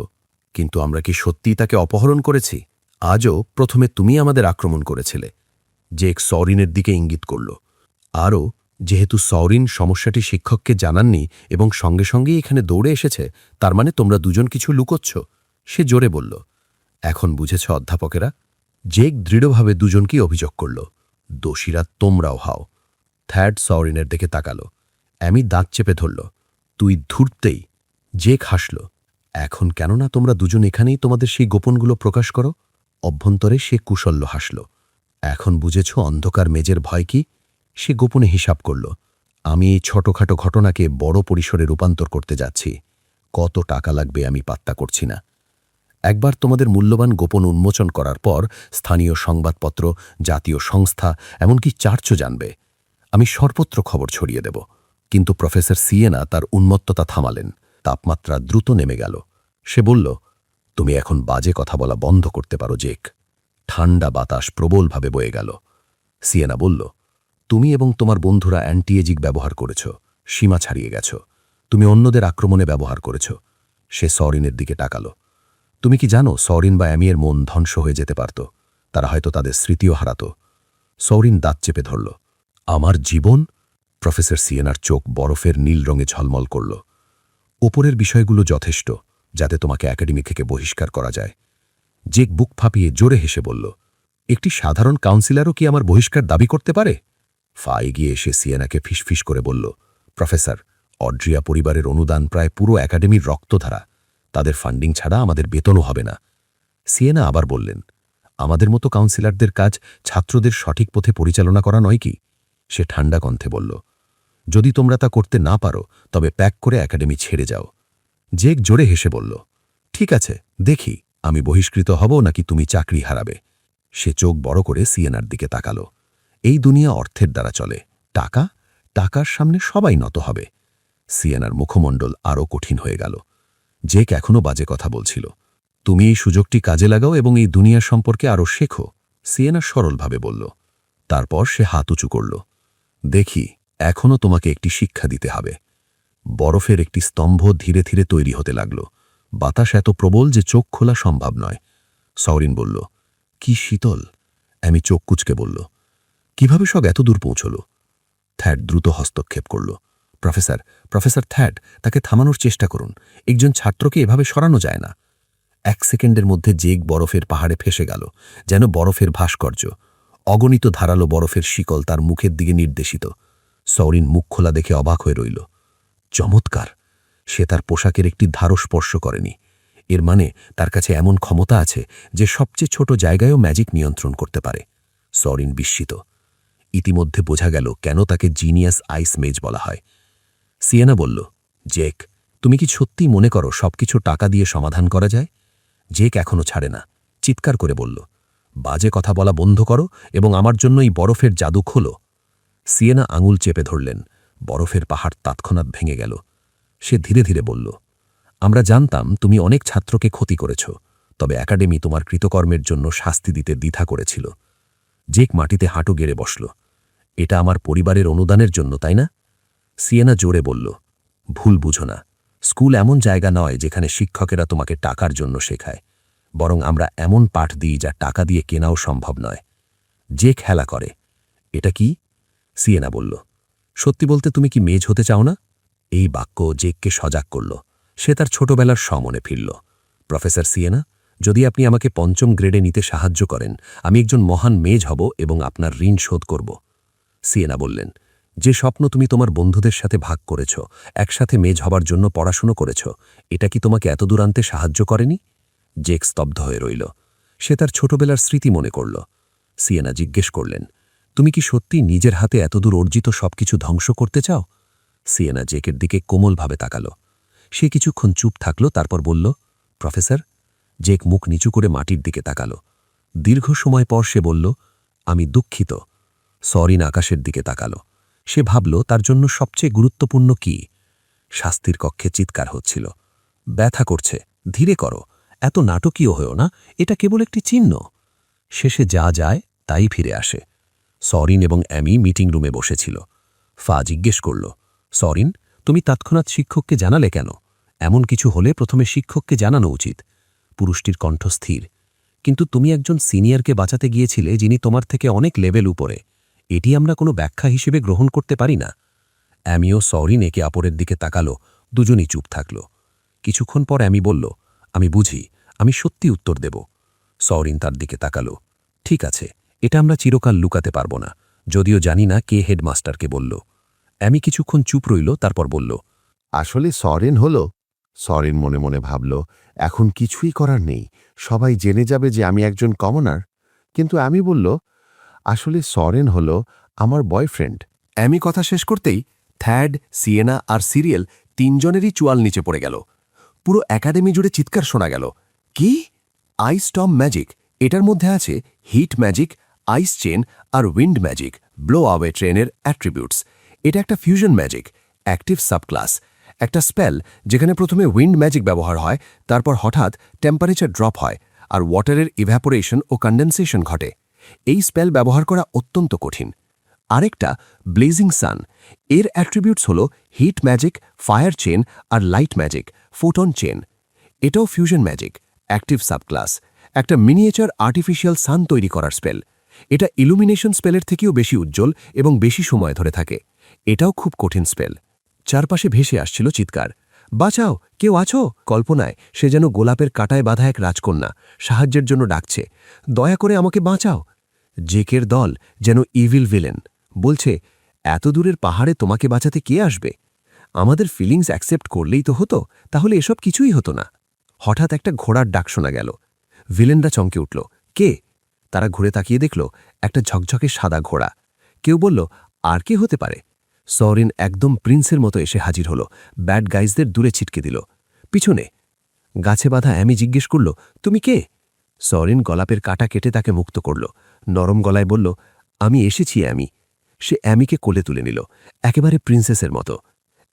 কিন্তু আমরা কি সত্যিই তাকে অপহরণ করেছি? আজও প্রথমে তুমি আমাদের আক্রমণ করেছিলে। জেক সরিনের দিকে ইঙ্গিত করল। আরও, যেহেতু সরিন সমস্যাটি শিক্ষককে জানাননি এবং সঙ্গে সঙ্গেই এখানে দৌড়ে এসেছে, তার মানে তোমরা দুজন কিছু লুকোচ্ছ। সে জোরে বলল, এখন বুঝেছ অধ্যাপকেরা? জেক দৃঢ়ভাবে দুজনকেই অভিযোগ করল, দোষীরা তোমরাও হাও। থ্যাড সরিনের দিকে তাকালো। অ্যামি দাঁত চেপে ধরল, তুই ধূর্তেই। জেক হাসল, এখন কেননা তোমরা দুজন এখানেই তোমাদের সেই গোপনগুলো প্রকাশ করো? অভ্যন্তরে সে কুশল্য হাসল। এখন বুঝেছ অন্ধকার মেজের ভয় কি? সে গোপনে হিসাব করল, আমি এই ছোটখাটো ঘটনাকে বড় পরিসরে রূপান্তর করতে যাচ্ছি। কত টাকা লাগবে আমি পাত্তা করছি না। একবার তোমাদের মূল্যবান গোপন উন্মোচন করার পর স্থানীয় সংবাদপত্র, জাতীয় সংস্থা, এমনকি চার্চও জানবে। আমি সর্বত্র খবর ছড়িয়ে দেব। কিন্তু প্রফেসর সিয়েনা তার উন্মত্ততা থামালেন। তাপমাত্রা দ্রুত নেমে গেল। সে বলল, তুমি এখন বাজে কথা বলা বন্ধ করতে পারো জেক। ঠান্ডা বাতাস প্রবলভাবে বয়ে গেল। সিয়েনা বলল, তুমি এবং তোমার বন্ধুরা অ্যান্টিএজিক ব্যবহার করেছ, সীমা ছাড়িয়ে গেছ। তুমি অন্যদের আক্রমণে ব্যবহার করেছ। সে সরিনের দিকে তাকালো। তুমি কি জানো সরিন বা অ্যামিয়ের মন ধ্বংস হয়ে যেতে পারত? তারা হয়তো তাদের স্মৃতিও হারাত। সরিন দাঁত চেপে ধরল। আমার জীবন? প্রফেসর সিয়েনার চোখ বরফের নীল রঙে ঝলমল করল। ওপরের বিষয়গুলো যথেষ্ট যাতে তোমাকে একাডেমি থেকে বহিষ্কার করা যায়। জেক বুক ফাঁপিয়ে জোরে হেসে বলল, একটি সাধারণ কাউন্সিলরও কি আমার বহিষ্কার দাবি করতে পারে? ফা এগিয়ে এসে সিয়েনাকে ফিসফিস করে বলল, প্রফেসর, অড্রিয়া পরিবারের অনুদান প্রায় পুরো একাডেমির রক্তধারা। তাদের ফান্ডিং ছাড়া আমাদের বেতনও হবে না। সিয়েনা আবার বললেন, আমাদের মতো কাউন্সিলরদের কাজ ছাত্রদের সঠিক পথে পরিচালনা করা নয় কি? সে ঠান্ডা কণ্ঠে বলল, যদি তোমরা তা করতে না পারো তবে প্যাক করে একাডেমি ছেড়ে যাও। জেক জোরে হেসে বলল, ঠিক আছে, দেখি আমি বহিষ্কৃত হব নাকি তুমি চাকরি হারাবে। সে চোখ বড় করে সিয়েনার দিকে তাকালো। এই দুনিয়া অর্থের দ্বারা চলে। টাকা, টাকার সামনে সবাই নত হবে। সিয়েনার মুখমণ্ডল আরও কঠিন হয়ে গেল। জেক এখনও বাজে কথা বলছিল। তুমি এই সুযোগটি কাজে লাগাও এবং এই দুনিয়া সম্পর্কে আরও শেখো, সিয়েনা সরলভাবে বলল। তারপর সে হাত উঁচু করল। দেখি, এখনও তোমাকে একটি শিক্ষা দিতে হবে। বরফের একটি স্তম্ভ ধীরে ধীরে তৈরি হতে লাগল। বাতাস এত প্রবল যে চোখ খোলা সম্ভব নয়। সরিন বলল, কি শীতল। আমি চোখ কুচকে বলল, কিভাবে সব এত দূর পৌঁছল? থ্যাড দ্রুত হস্তক্ষেপ করল। প্রফেসর থ্যাড, তাকে থামানোর চেষ্টা করুন। একজন ছাত্রকে এভাবে সরানো যায় না। 1 সেকেন্ডের মধ্যে জেক বরফের পাহাড়ে ফেসে গেল, যেন বরফের ভাস্কর্য। অগণিত ধারালো বরফের শিকল তার মুখের দিকে নির্দেশিত। সরিন মুখ খোলা দেখে অবাক হয়ে রইল। চমৎকার! সে তার পোশাকের একটি ধারও স্পর্শ করেনি। এর মানে তার কাছে এমন ক্ষমতা আছে যে সবচেয়ে ছোট জায়গায়ও ম্যাজিক নিয়ন্ত্রণ করতে পারে। সরিন বিস্মিত। ইতিমধ্যে বোঝা গেল কেন তাকে জিনিয়াস আইস মেজ বলা হয়। সিয়েনা বলল, জেক, তুমি কি সত্যিই মনে করো সবকিছু টাকা দিয়ে সমাধান করা যায়? জেক এখনও ছাড়ে না। চিৎকার করে বলল, বাজে কথা বলা বন্ধ করো এবং আমার জন্য এই বরফের জাদু খোলো। সিয়েনা আঙুল চেপে ধরলেন। বরফের পাহাড় তৎক্ষণাৎ ভেঙে গেল। সে ধীরে ধীরে বলল, আমরা জানতাম তুমি অনেক ছাত্রকে ক্ষতি করেছ, তবে একাডেমি তোমার কৃতকর্মের জন্য শাস্তি দিতে দ্বিধা করেছিল। জেক মাটিতে হাঁটু গেড়ে বসল। এটা আমার পরিবারের অনুদানের জন্য, তাই না? সিয়েনা জোরে বলল, ভুল বুঝো না। স্কুল এমন জায়গা নয় যেখানে শিক্ষকেরা তোমাকে টাকার জন্য শেখায়, বরং আমরা এমন পাঠ দিই যা টাকা দিয়ে কেনাও সম্ভব নয়। জেক হেলা করে, এটা কি? সিয়েনা বলল, সত্যি বলতে তুমি কি মেজ হতে চাও না? এই বাক্য জেককে সজাগ করল। সে তার ছোটবেলার সমনে ফিরল। প্রফেসর সিয়েনা, যদি আপনি আমাকে 5ম গ্রেডে নিতে সাহায্য করেন, আমি একজন মহান মেজ হব এবং আপনার ঋণ শোধ করব। সিয়েনা বললেন, যে স্বপ্ন তুমি তোমার বন্ধুদের সাথে ভাগ করেছ, একসাথে মেজ হবার জন্য পড়াশুনো করেছ, এটা কি তোমাকে এত দূর আনতে সাহায্য করেনি? জেক স্তব্ধ হয়ে রইল। সে তার ছোটবেলার স্মৃতি মনে করল। সিয়েনা জিজ্ঞেস করলেন, তুমি কি সত্যি নিজের হাতে এতদূর অর্জিত সবকিছু ধ্বংস করতে চাও? সিয়েনা জেকের দিকে কোমলভাবে তাকাল। সে কিছুক্ষণ চুপ থাকল, তারপর বলল, প্রফেসর। জেক মুখ নিচু করে মাটির দিকে তাকাল। দীর্ঘ সময় পর সে বলল, আমি দুঃখিত। সরিন আকাশের দিকে তাকাল। সে ভাবল তার জন্য সবচেয়ে গুরুত্বপূর্ণ কি? শাস্তির কক্ষে চিৎকার হচ্ছিল, ব্যথা করছে, ধীরে করো, এত নাটকীয় হয়েও না, এটা কেবল একটি চিহ্ন। শেষে যা যায় তাই ফিরে আসে। সরিন এবং অ্যামি মিটিং রুমে বসেছিল। ফা জিজ্ঞেস করল, সরিন, তুমি তৎক্ষণাৎ শিক্ষককে জানালে কেন? এমন কিছু হলে প্রথমে শিক্ষককে জানানো উচিত। পুরুষটির কণ্ঠ স্থির। কিন্তু তুমি একজন সিনিয়রকে বাঁচাতে গিয়েছিলে যিনি তোমার থেকে অনেক লেভেল উপরে। এটি আমরা কোনো ব্যাখ্যা হিসেবে গ্রহণ করতে পারি না। অ্যামিও সরিন একে অপরের দিকে তাকালো। দুজনই চুপ থাকল। কিছুক্ষণ পর অ্যামি বলল, আমি বুঝি, আমি সত্যি উত্তর দেব। সরিন তার দিকে তাকালো। ঠিক আছে, এটা আমরা চিরকাল লুকাতে পারব না, যদিও জানি না কে হেডমাস্টারকে বলল। অ্যামি কিছুক্ষণ চুপ রইল, তারপর বলল, আসলে সরেন হল। সরেন মনে মনে ভাবল, এখন কিছুই করার নেই, সবাই জেনে যাবে যে আমি একজন কমনার। কিন্তু আমি বলল, আসলে সরেন হল আমার বয়ফ্রেন্ড। অ্যামি কথা শেষ করতেই থ্যাড, সিয়েনা আর সিরিয়াল 3 জনেরই চোয়াল নিচে পড়ে গেল। পুরো একাডেমি জুড়ে চিৎকার শোনা গেল, কি? আইস স্টর্ম ম্যাজিক! এটার মধ্যে আছে হিট ম্যাজিক, আইস চেন আর উইন্ড ম্যাজিক, ব্লো আওয়ে ট্রেনের অ্যাট্রিবিউটস। এটা একটা ফিউশন ম্যাজিক, অ্যাক্টিভ সাবক্লাস, একটা স্পেল যেখানে প্রথমে উইন্ড ম্যাজিক ব্যবহার হয়, তারপর হঠাৎ টেম্পারেচার ড্রপ হয় আর ওয়াটারের ইভ্যাপোরেশন ও কন্ডেনসেশন ঘটে। এই স্পেল ব্যবহার করা অত্যন্ত কঠিন। আরেকটা ব্লেজিং সান, এর অ্যাট্রিবিউটস হল হিট ম্যাজিক, ফায়ার চেন আর লাইট ম্যাজিক, ফোটন চেন। এটাও ফিউশন ম্যাজিক, অ্যাক্টিভ সাবক্লাস, একটা মিনিয়েচার আর্টিফিশিয়াল সান তৈরি করার স্পেল। এটা ইলুমিনেশন স্পেলের থেকেও বেশি উজ্জ্বল এবং বেশি সময় ধরে থাকে। এটাও খুব কঠিন স্পেল। চারপাশে ভেসে আসছিল চিৎকার, বাঁচাও, কেউ আছো? কল্পনায় সে যেন গোলাপের কাটায় বাঁধা এক রাজকন্যা, সাহায্যের জন্য ডাকছে, দয়া করে আমাকে বাঁচাও। জেকের দল যেন ইভিল ভিলেন, বলছে, এত দূরের পাহাড়ে তোমাকে বাঁচাতে কে আসবে? আমাদের ফিলিংস অ্যাকসেপ্ট করলেই তো হতো, তাহলে এসব কিছুই হতো না। হঠাৎ একটা ঘোড়ার ডাক শোনা গেল। ভিলেনরা চমকে উঠল, কে? তারা ঘুরে তাকিয়ে দেখল একটা ঝকঝকে সাদা ঘোড়া। কেউ বলল, আর কে হতে পারে? সরিন একদম প্রিন্সের মতো এসে হাজির হল, ব্যাড গাইজদের দূরে ছিটকে দিল। পিছনে গাছে বাঁধা অ্যামি জিজ্ঞেস করল, তুমি কে? সরিন গলাপের কাটা কেটে তাকে মুক্ত করল, নরম গলায় বলল, আমি এসেছি অ্যামি। সে অ্যামিকে কোলে তুলে নিল, একেবারে প্রিন্সেসের মতো।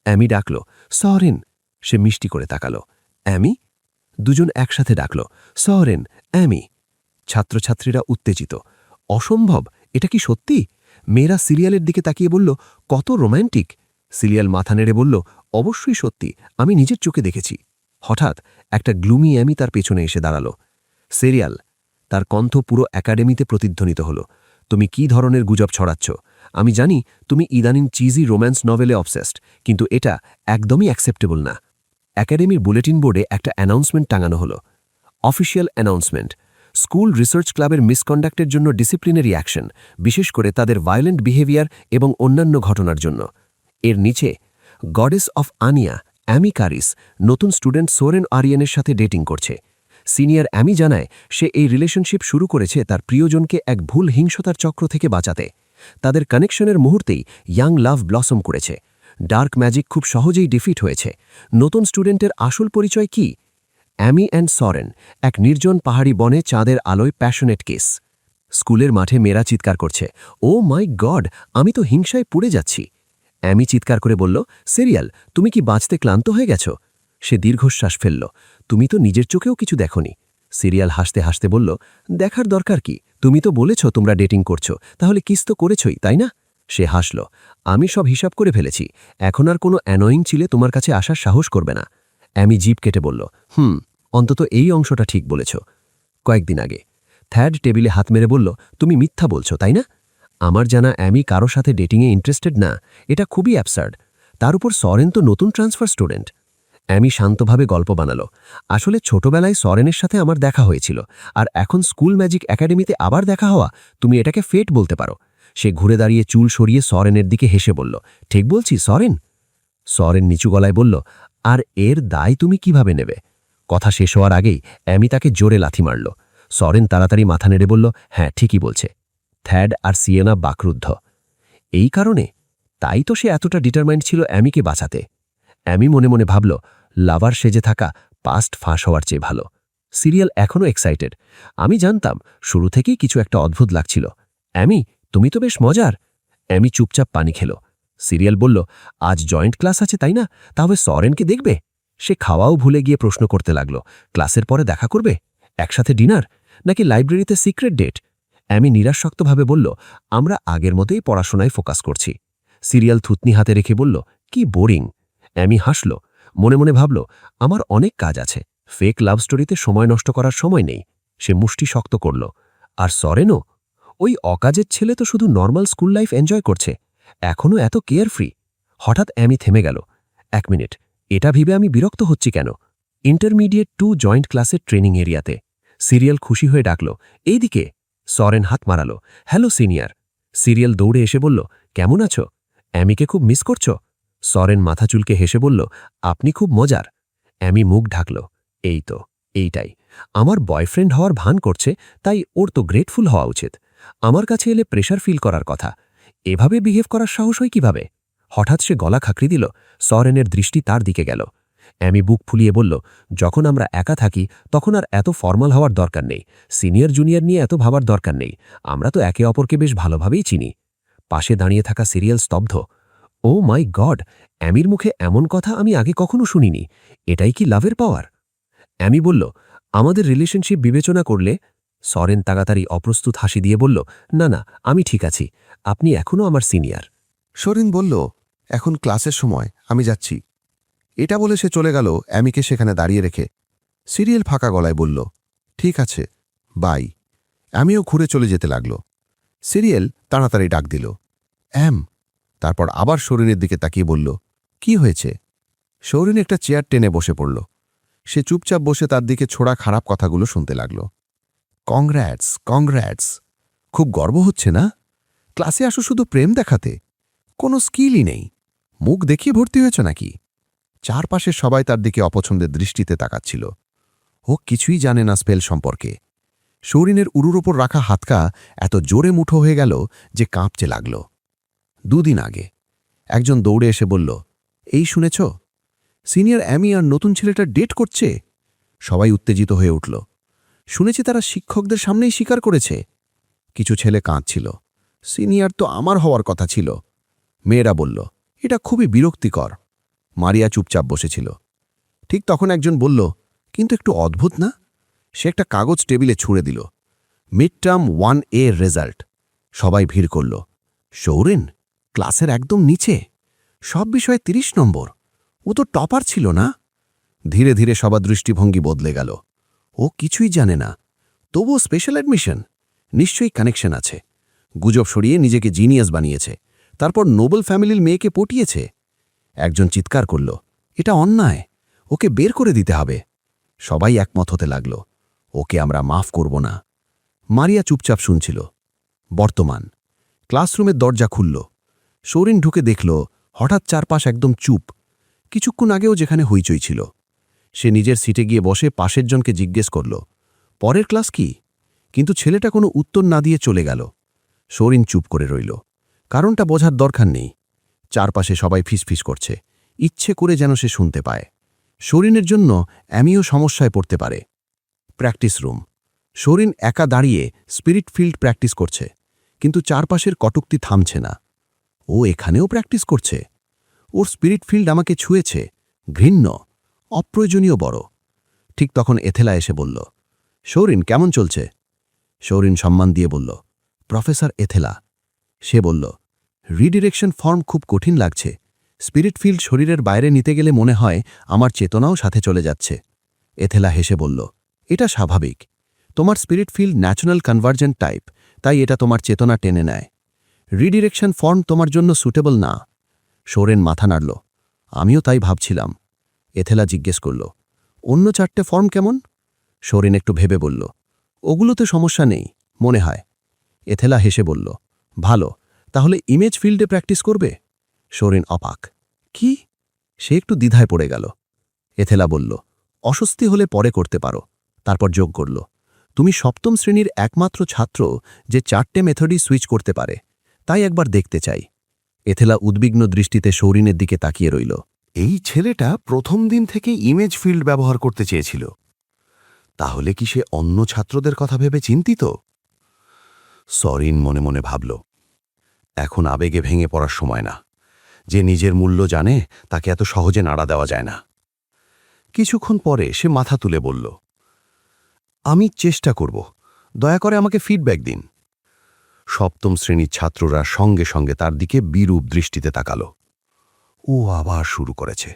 অ্যামি ডাকল, সরেন। সে মিষ্টি করে তাকাল, অ্যামি? দুজন একসাথে ডাকল, সরেন, অ্যামি। ছাত্রছাত্রীরা উত্তেজিত, অসম্ভব, এটা কি সত্যি? মেয়েরা সিরিয়ালের দিকে তাকিয়ে বলল, কত রোম্যান্টিক। সিরিয়াল মাথা নেড়ে বলল, অবশ্যই সত্যি, আমি নিজের চোখে দেখেছি। হঠাৎ একটা গ্লুমি অ্যামি তার পেছনে এসে দাঁড়াল। সিরিয়াল, তার কণ্ঠ পুরো একাডেমিতে প্রতিধ্বনিত হল, তুমি কি ধরনের গুজব ছড়াচ্ছ? আমি জানি তুমি ইদানিং চিজি রোম্যান্স নভেলে অবসেসড, কিন্তু এটা একদমই অ্যাকসেপ্টেবল না। একাডেমির বুলেটিন বোর্ডে একটা অ্যানাউন্সমেন্ট টাঙানো হলো, অফিসিয়াল অ্যানাউন্সমেন্ট, স্কুল রিসার্চ ক্লাবের মিসকন্ডাক্টের জন্য ডিসিপ্লিনারি অ্যাকশন, বিশেষ করে তাদের ভায়োলেন্ট বিহেভিয়ার এবং অন্যান্য ঘটনার জন্য। এর নিচে, গডেস অফ আনিয়া, অ্যামি কারিস, নতুন স্টুডেন্ট সোরেন আরিয়েনের সাথে ডেটিং করছে। সিনিয়র অ্যামি জানায় সে এই রিলেশনশিপ শুরু করেছে তার প্রিয়জনকে এক ভুল হিংসতার চক্র থেকে বাঁচাতে। তাদের কানেকশনের মুহূর্তেই ইয়াং লাভ ব্লসম করেছে। ডার্ক ম্যাজিক খুব সহজেই ডিফিট হয়েছে। নতুন স্টুডেন্টের আসল পরিচয় কি? অ্যামি অ্যান্ড সরেন, এক নির্জন পাহাড়ি বনে চাঁদের আলোয় প্যাশনেট কেস। স্কুলের মাঠে মেয়েরা চিৎকার করছে, ও মাই গড, আমি তো হিংসায় পুড়ে যাচ্ছি। অ্যামি চিৎকার করে বলল, সিরিয়াল, তুমি কি বাঁচতে ক্লান্ত হয়ে গেছ? সে দীর্ঘশ্বাস ফেলল, তুমি তো নিজের চোখেও কিছু দেখনি। সিরিয়াল হাসতে হাসতে বলল, দেখার দরকার কি? তুমি তো বলেছ তোমরা ডেটিং করছো, তাহলে কিস তো করেছই, তাই না? সে হাসল, আমি সব হিসাব করে ফেলেছি, এখন আর কোনো অ্যানোয়িং ছিলে তোমার কাছে আসার সাহস করবে না। অ্যামি জিভ কেটে বলল, অন্তত এই অংশটা ঠিক বলেছ। কয়েকদিন আগে থ্যাড টেবিলে হাত মেরে বলল, তুমি মিথ্যা বলছো, তাই না? আমার জানা অ্যামি কারো সাথে ডেটিংয়ে ইন্টারেস্টেড না, এটা খুবই অ্যাবসার্ড। তার উপর সরেন তো নতুন ট্রান্সফার স্টুডেন্ট। অ্যামি শান্তভাবে গল্প বানালো, আসলে ছোটবেলায় সরেনের সাথে আমার দেখা হয়েছিল, আর এখন স্কুল ম্যাজিক একাডেমিতে আবার দেখা হওয়া, তুমি এটাকে ফেট বলতে পারো। সে ঘুরে দাঁড়িয়ে চুল সরিয়ে সরেনের দিকে হেসে বলল, ঠিক বলছি সরেন? সরেন নিচু গলায় বলল, আর এর দায় তুমি কিভাবে নেবে? কথা শেষ হওয়ার আগেই অ্যামি তাকে জোরে লাথি মারল। সরেন তাড়াতাড়ি মাথা নেড়ে বলল, হ্যাঁ ঠিকই বলছে। থ্যাড আর সিয়েনা বাকরুদ্ধ। এই কারণে? তাই তো সে এতটা ডিটারমাইন্ড ছিল অ্যামিকে বাঁচাতে। অ্যামি মনে মনে ভাবল, লাভার সেজে থাকা পাস্ট ফাঁস হওয়ার চেয়ে ভালো। সিরিয়াল এখনও এক্সাইটেড। আমি জানতাম শুরু থেকেই কিছু একটা অদ্ভুত লাগছিল। অ্যামি, তুমি তো বেশ মজার। অ্যামি চুপচাপ পানি খেল। সিরিয়াল বলল, আজ জয়েন্ট ক্লাস আছে তাই না? তাহলে সরেনকে দেখবে? সে খাওয়াও ভুলে গিয়ে প্রশ্ন করতে লাগল, ক্লাসের পরে দেখা করবে? একসাথে ডিনার? নাকি লাইব্রেরিতে সিক্রেট ডেট? অ্যামি নিরাসক্তভাবে বলল, আমরা আগের মতোই পড়াশোনায় ফোকাস করছি। সিরিয়াল থুতনি হাতে রেখে বলল, কি বোরিং। অ্যামি হাসল, মনে মনে ভাবল, আমার অনেক কাজ আছে, ফেক লাভ স্টোরিতে সময় নষ্ট করার সময় নেই। সে মুষ্টি শক্ত করল। আর সরেনও? ওই অকাজের ছেলে তো শুধু নর্মাল স্কুল লাইফ এনজয় করছে, এখনও এত কেয়ারফ্রি। হঠাৎ অ্যামি থেমে গেল। 1 মিনিট, এটা ভেবে আমি বিরক্ত হচ্ছি কেন? ইন্টারমিডিয়েট 2 জয়েন্ট ক্লাসের ট্রেনিং এরিয়াতে। সিরিয়াল খুশি হয়ে ডাকল, এইদিকে। সরেন হাত মারালো, হ্যালো সিনিয়র। সিরিয়াল দৌড়ে এসে বলল, কেমন আছো? অ্যামিকে খুব মিস করছো? সরেন মাথা চুলকে হেসে বলল, আপনি খুব মজার। অ্যামি মুখ ঢাকল, এই তো, এইটাই। আমার বয়ফ্রেন্ড হওয়ার ভান করছে, তাই ওর তো গ্রেটফুল হওয়া উচিত। আমার কাছে এলে প্রেশার ফিল করার কথা, এভাবে বিহেভ করার সাহস হয় কিভাবে? হঠাৎ সে গলা খাঁকড়ি দিল। সরেনের দৃষ্টি তার দিকে গেল। অ্যামি বুক ফুলিয়ে বলল, যখন আমরা একা থাকি তখন আর এত ফর্মাল হওয়ার দরকার নেই, সিনিয়র জুনিয়র নিয়ে এত ভাবার দরকার নেই, আমরা তো একে অপরকে বেশ ভালোভাবেই চিনি। পাশে দাঁড়িয়ে থাকা সিরিয়াল স্তব্ধ। ও মাই গড, অ্যামির মুখে এমন কথা আমি আগে কখনো শুনিনি। এটাই কি লাভের পাওয়ার? অ্যামি বলল, আমাদের রিলেশনশিপ বিবেচনা করলে সরেন তাড়াতাড়ি অপ্রস্তুত হাসি দিয়ে বলল, না না, আমি ঠিক আছি, আপনি এখনও আমার সিনিয়র। সরিন বলল, এখন ক্লাসের সময়, আমি যাচ্ছি। এটা বলে সে চলে গেল অ্যামিকে সেখানে দাঁড়িয়ে রেখে। সিরিয়াল ফাঁকা গলায় বলল, ঠিক আছে, বাই। অ্যামিও ঘুরে চলে যেতে লাগল। সিরিয়াল তাড়াতাড়ি ডাক দিল, অ্যাম। তারপর আবার সরিনের দিকে তাকিয়ে বলল, কি হয়েছে? সরিন একটা চেয়ার টেনে বসে পড়ল। সে চুপচাপ বসে তার দিকে ছোড়া খারাপ কথাগুলো শুনতে লাগল। কংগ্র্যাটস, কংগ্র্যাটস। খুব গর্ব হচ্ছে না? ক্লাসে আসো শুধু প্রেম দেখাতে? কোনো স্কিলই নেই। মুখ দেখিয়ে ভর্তি হয়েছ নাকি? চারপাশের সবাই তার দিকে অপছন্দের দৃষ্টিতে তাকাচ্ছিল। ও কিছুই জানে না স্পেল সম্পর্কে। সৌরিনের উরুর ওপর রাখা হাতকা এত জোরে মুঠো হয়ে গেল যে কাঁপতে লাগল। 2 দিন আগে একজন দৌড়ে এসে বলল, এই শুনেছ? সিনিয়র অ্যামি আর নতুন ছেলেটা ডেট করছে। সবাই উত্তেজিত হয়ে উঠল। শুনেছি তারা শিক্ষকদের সামনেই স্বীকার করেছে। কিছু ছেলে কাঁদছিল, সিনিয়র তো আমার হওয়ার কথা ছিল। মেয়েরা বলল, এটা খুবই বিরক্তিকর। মারিয়া চুপচাপ বসেছিল। ঠিক তখন একজন বলল, কিন্তু একটু অদ্ভুত না? সে একটা কাগজ টেবিলে ছুঁড়ে দিল। Mid term 1A result. সবাই ভিড় করল। সৌরেন ক্লাসের একদম নিচে, সব বিষয়ে 30 নম্বর। ও তো টপার ছিল না? ধীরে ধীরে সবার দৃষ্টিভঙ্গি বদলে গেল। ও কিছুই জানে না, তবুও স্পেশাল অ্যাডমিশন। নিশ্চয়ই কানেকশন আছে। গুজব সরিয়ে নিজেকে জিনিয়াস বানিয়েছে, তারপর নোবেল ফ্যামিলির মেয়েকে পটিয়েছে। একজন চিৎকার করল, এটা অন্যায়, ওকে বের করে দিতে হবে। সবাই একমত হতে লাগল, ওকে আমরা মাফ করব না। মারিয়া চুপচাপ শুনছিল। বর্তমান ক্লাসরুমের দরজা খুলল। সৌরিন ঢুকে দেখল হঠাৎ চারপাশ একদম চুপ। কিছুক্ষণ আগেও যেখানে হইচই ছিল। সে নিজের সিটে গিয়ে বসে পাশের জনকে জিজ্ঞেস করল, পরের ক্লাস কি? কিন্তু ছেলেটা কোনো উত্তর না দিয়ে চলে গেল। সৌরিন চুপ করে রইল। কারণটা বোঝার দরকার নেই। চারপাশে সবাই ফিসফিস করছে, ইচ্ছে করে যেন সে শুনতে পায়। সৌরিনের জন্য অ্যামিও সমস্যায় পড়তে পারে। Practice room. সৌরিন একা দাঁড়িয়ে স্পিরিট ফিল্ড প্র্যাকটিস করছে, কিন্তু চারপাশের কটুক্তি থামছে না। ও এখানেও প্র্যাকটিস করছে? ওর স্পিরিট ফিল্ড আমাকে ছুঁয়েছে। ঘৃণ্য, অপ্রয়োজনীয় বড়। ঠিক তখন এথেলা এসে বলল, সৌরিন কেমন চলছে? সৌরিন সম্মান দিয়ে বলল, প্রফেসর এথেলা। সে বলল, রিডিরেকশন ফর্ম খুব কঠিন লাগছে। স্পিরিট ফিল্ড শরীরের বাইরে নিতে গেলে মনে হয় আমার চেতনাও সাথে চলে যাচ্ছে। এথেলা হেসে বলল, এটা স্বাভাবিক। তোমার spirit field natural convergent type, তাই এটা তোমার চেতনা টেনে নেয়। রিডিরেকশন ফর্ম তোমার জন্য সুটেবল না। সৌরেন মাথা নাড়ল, আমিও তাই ভাবছিলাম। এথেলা জিজ্ঞেস করল, অন্য 4টে ফর্ম কেমন? সৌরেন একটু ভেবে বলল, ওগুলোতে সমস্যা নেই মনে হয়। এথেলা হেসে বলল, ভালো, তাহলে ইমেজ ফিল্ডে প্র্যাকটিস করবে? সৌরেন অবাক, কি? সে একটু দ্বিধায় পড়ে গেল। এথেলা বলল, অস্বস্তি হলে পরে করতে পারো। তারপর যোগ করল, তুমি 7ম শ্রেণীর একমাত্র ছাত্র যে 4টে মেথডই সুইচ করতে পারে, তাই একবার দেখতে চাই। এথেলা উদ্বিগ্ন দৃষ্টিতে সৌরিনের দিকে তাকিয়ে রইল। এই ছেলেটা প্রথম দিন থেকে ইমেজ ফিল্ড ব্যবহার করতে চেয়েছিল। তাহলে কি সে অন্য ছাত্রদের কথা ভেবে চিন্তিত? সরিন মনে মনে ভাবল, এখন আবেগে ভেঙে পড়ার সময় না। যে নিজের মূল্য জানে তাকে এত সহজে নাড়া দেওয়া যায় না। কিছুক্ষণ পরে সে মাথা তুলে বলল, আমি চেষ্টা করব, দয়া করে আমাকে ফিডব্যাক দিন। 7ম শ্রেণীর ছাত্ররা সঙ্গে সঙ্গে তার দিকে বিরূপ দৃষ্টিতে তাকাল। ও আবার শুরু করেছে।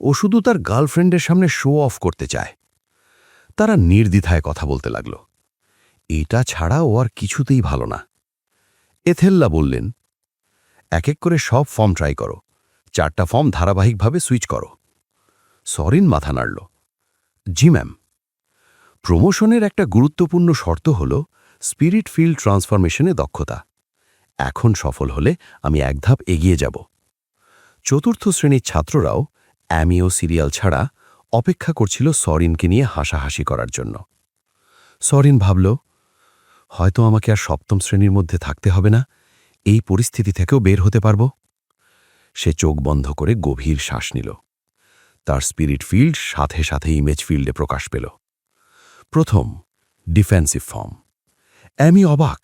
ও শুধু তার গার্লফ্রেন্ডের সামনে শো অফ করতে চায়। তারা নির্দ্বিধায় কথা বলতে লাগল। এটা ছাড়া ও আর কিছুতেই ভালো না। এথেল্লা বললেন, এক এক করে সব ফর্ম ট্রাই করো, 4টা ফর্ম ধারাবাহিকভাবে সুইচ করো। সরিন মাথা নাড়ল, জি ম্যাম। প্রমোশনের একটা গুরুত্বপূর্ণ শর্ত হল স্পিরিট ফিল্ড ট্রান্সফরমেশনে দক্ষতা। এখন সফল হলে আমি এক ধাপ এগিয়ে যাব। 4র্থ শ্রেণীর ছাত্ররাও অ্যামিও সিরিয়াল ছাড়া অপেক্ষা করছিল সরিনকে নিয়ে হাসাহাসি করার জন্য। সরিন ভাবল, হয়তো আমাকে আর 7ম শ্রেণীর মধ্যে থাকতে হবে না, এই পরিস্থিতি থেকেও বের হতে পারব। সে চোখ বন্ধ করে গভীর শ্বাস নিল। তার স্পিরিট ফিল্ড সাথে সাথে ইমেজ ফিল্ডে প্রকাশ পেল। প্রথম, ডিফেন্সিভ ফর্ম। অ্যামি অবাক,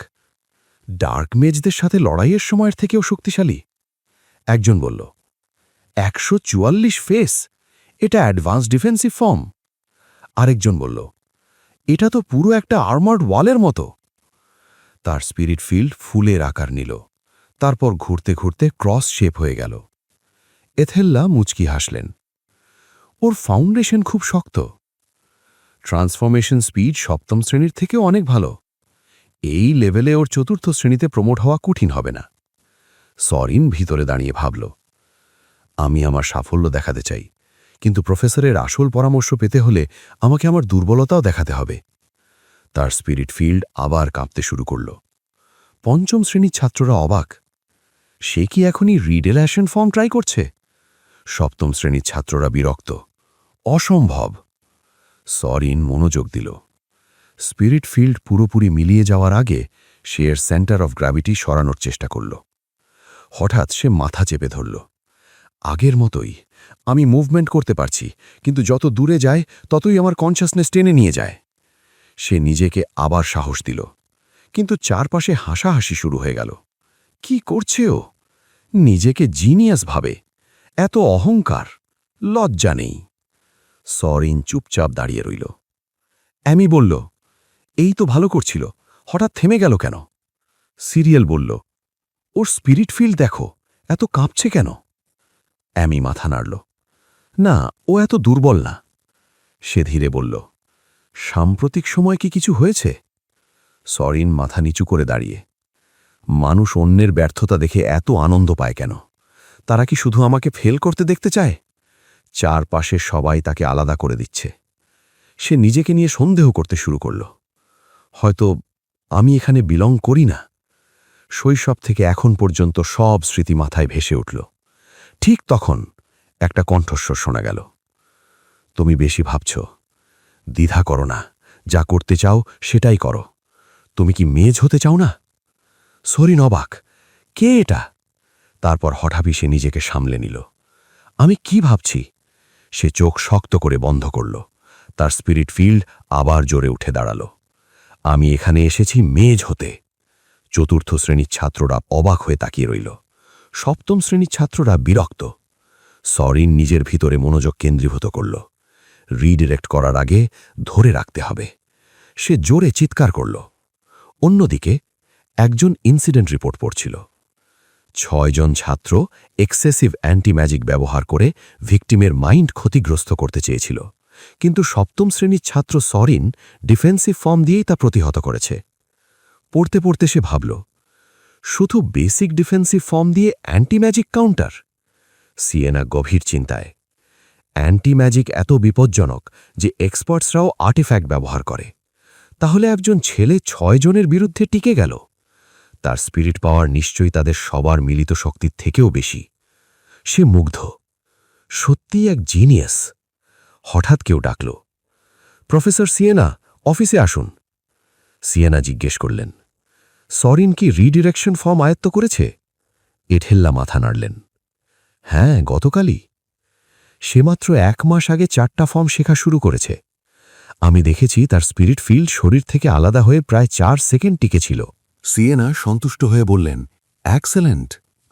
ডার্ক মেজদের সাথে লড়াইয়ের সময়ের থেকেও শক্তিশালী। একজন বলল, 144 ফেস, এটা অ্যাডভান্স ডিফেন্সিভ ফর্ম। আরেকজন বলল, এটা তো পুরো একটা আর্মার্ড ওয়ালের মতো। তার স্পিরিট ফিল্ড ফুলের আকার নিল, তারপর ঘুরতে ঘুরতে ক্রস শেপ হয়ে গেল। এথেল্লা মুচকি হাসলেন। ওর ফাউন্ডেশন খুব শক্ত। ট্রান্সফরমেশন স্পিড সপ্তম শ্রেণীর থেকেও অনেক ভালো। এই লেভেলে ওর চতুর্থ শ্রেণীতে প্রমোট হওয়া কঠিন হবে না। সরিন ভিতরে দাঁড়িয়ে ভাবল, আমি আমার সাফল্য দেখাতে চাই, কিন্তু প্রফেসরের আসল পরামর্শ পেতে হলে আমাকে আমার দুর্বলতাও দেখাতে হবে। তার স্পিরিট ফিল্ড আবার কাঁপতে শুরু করল। পঞ্চম শ্রেণীর ছাত্ররা অবাক। সে কি এখনই রিডেলাশন ফর্ম ট্রাই করছে? সপ্তম শ্রেণীর ছাত্ররা বিরক্ত। অসম্ভব। সরিন মনোযোগ দিল। স্পিরিট ফিল্ড পুরোপুরি মিলিয়ে যাওয়ার আগে সে এর সেন্টার অফ গ্র্যাভিটি সরানোর চেষ্টা করল। হঠাৎ সে মাথা চেপে ধরল। আগের মতোই, আমি মুভমেন্ট করতে পারছি, কিন্তু যত দূরে যায় ততই আমার কনশাসনেস টেনে নিয়ে যায়। সে নিজেকে আবার সাহস দিল, কিন্তু চারপাশে হাসাহাসি শুরু হয়ে গেল। কি করছে ও? নিজেকে জিনিয়াস ভাবে। এত অহংকার, লজ্জা নেই। সরিন চুপচাপ দাঁড়িয়ে রইল। অ্যামি বলল, এই তো ভালো করছিল, হঠাৎ থেমে গেল কেন? সিরিয়াল বলল, ওর স্পিরিট ফিল্ড দেখো, এত কাঁপছে কেন? অ্যামি মাথা নাড়ল। না, ও এত দুর্বল না। সে ধীরে বলল, সাম্প্রতিক সময় কি কিছু হয়েছে? সরিন মাথা নিচু করে দাঁড়িয়ে। মানুষ অন্যের ব্যর্থতা দেখে এত আনন্দ পায় কেন? তারা কি শুধু আমাকে ফেল করতে দেখতে চায়? চারপাশে সবাই তাকে আলাদা করে দিচ্ছে। সে নিজেকে নিয়ে সন্দেহ করতে শুরু করল। হয়তো আমি এখানে বিলং করি না। শৈশব থেকে এখন পর্যন্ত সব স্মৃতি মাথায় ভেসে উঠল। ঠিক তখন একটা কণ্ঠস্বর শোনা গেল, তুমি বেশি ভাবছ। দ্বিধা করো না, যা করতে চাও সেটাই করো। তুমি কি মেজ হতে চাও না? সরিন অবাক, কে এটা? তারপর হঠাৎই সে নিজেকে সামলে নিল। আমি কি ভাবছি? সে চোখ শক্ত করে বন্ধ করল। তার স্পিরিট ফিল্ড আবার জোরে উঠে দাঁড়াল। আমি এখানে এসেছি মেজ হতে। চতুর্থ শ্রেণীর ছাত্ররা অবাক হয়ে তাকিয়ে রইল। সপ্তম শ্রেণীর ছাত্ররা বিরক্ত। সরিন নিজের ভিতরে মনোযোগ কেন্দ্রীভূত করল। রিডিরেক্ট করার আগে ধরে রাখতে হবে। সে জোরে চিৎকার করল। অন্যদিকে একজন ইনসিডেন্ট রিপোর্ট পড়ছিল। 6 জন ছাত্র এক্সেসিভ অ্যান্টি-ম্যাজিক ব্যবহার করে ভিকটিমের মাইন্ড ক্ষতিগ্রস্ত করতে চেয়েছিল, কিন্তু সপ্তম শ্রেণীর ছাত্র সরিন ডিফেন্সিভ ফর্ম দিয়েই তা প্রতিহত করেছে। পড়তে পড়তে সে ভাবল, শুধু বেসিক ডিফেন্সিভ ফর্ম দিয়ে অ্যান্টি-ম্যাজিক কাউন্টার? সিয়েনা গভীর চিন্তায়। অ্যান্টি-ম্যাজিক এত বিপজ্জনক যে এক্সপার্টসরাও আর্টিফ্যাক্ট ব্যবহার করে। তাহলে একজন ছেলে 6 জনের বিরুদ্ধে টিকে গেল। তার স্পিরিট পাওয়ার নিশ্চয়ই তাদের সবার মিলিত শক্তির থেকেও বেশি। সে মুগ্ধ। সত্যিই এক জিনিয়াস। হঠাৎ কেউ ডাকল, প্রফেসর সিয়েনা, অফিসে আসুন। সিয়েনা জিজ্ঞেস করলেন, সরিন কি রিডিরেকশন ফর্ম আয়ত্ত করেছে? এঠেল্লা মাথা নাড়লেন। হ্যাঁ, গতকালই। সে মাত্র 1 মাস আগে 4টা ফর্ম শেখা শুরু করেছে। আমি দেখেছি তার স্পিরিট ফিল্ড শরীর থেকে আলাদা হয়ে প্রায় 4 সেকেন্ড টিকেছিল। সিয়েনা সন্তুষ্ট হয়ে বললেন, এক্সেলেন্ট।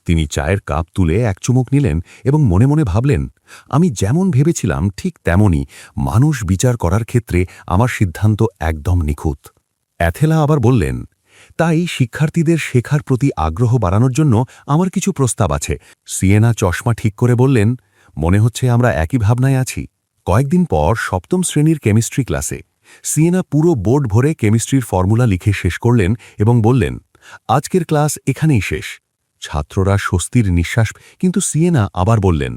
তিনি চায়ের কাপ তুলে এক চুমুক নিলেন এবং মনে মনে ভাবলেন, আমি যেমন ভেবেছিলাম ঠিক তেমনই মানুষ বিচার করার ক্ষেত্রে আমার সিদ্ধান্ত একদম নিখুঁত। অ্যাথেলা আবার বললেন, তাই শিক্ষার্থীদের শেখার প্রতি আগ্রহ বাড়ানোর জন্য আমার কিছু প্রস্তাব আছে। সিয়েনা চশমা ঠিক করে বললেন, মনে হচ্ছে আমরা একই ভাবনায় আছি। কয়েকদিন পর সপ্তম শ্রেণীর কেমিস্ট্রি ক্লাসে সিয়েনা পুরো বোর্ড ভরে কেমিস্ট্রির ফর্মুলা লিখে শেষ করলেন এবং বললেন, আজকের ক্লাস এখানেই শেষ। ছাত্ররা স্বস্তির নিঃশ্বাস, কিন্তু সিয়েনা আবার বললেন,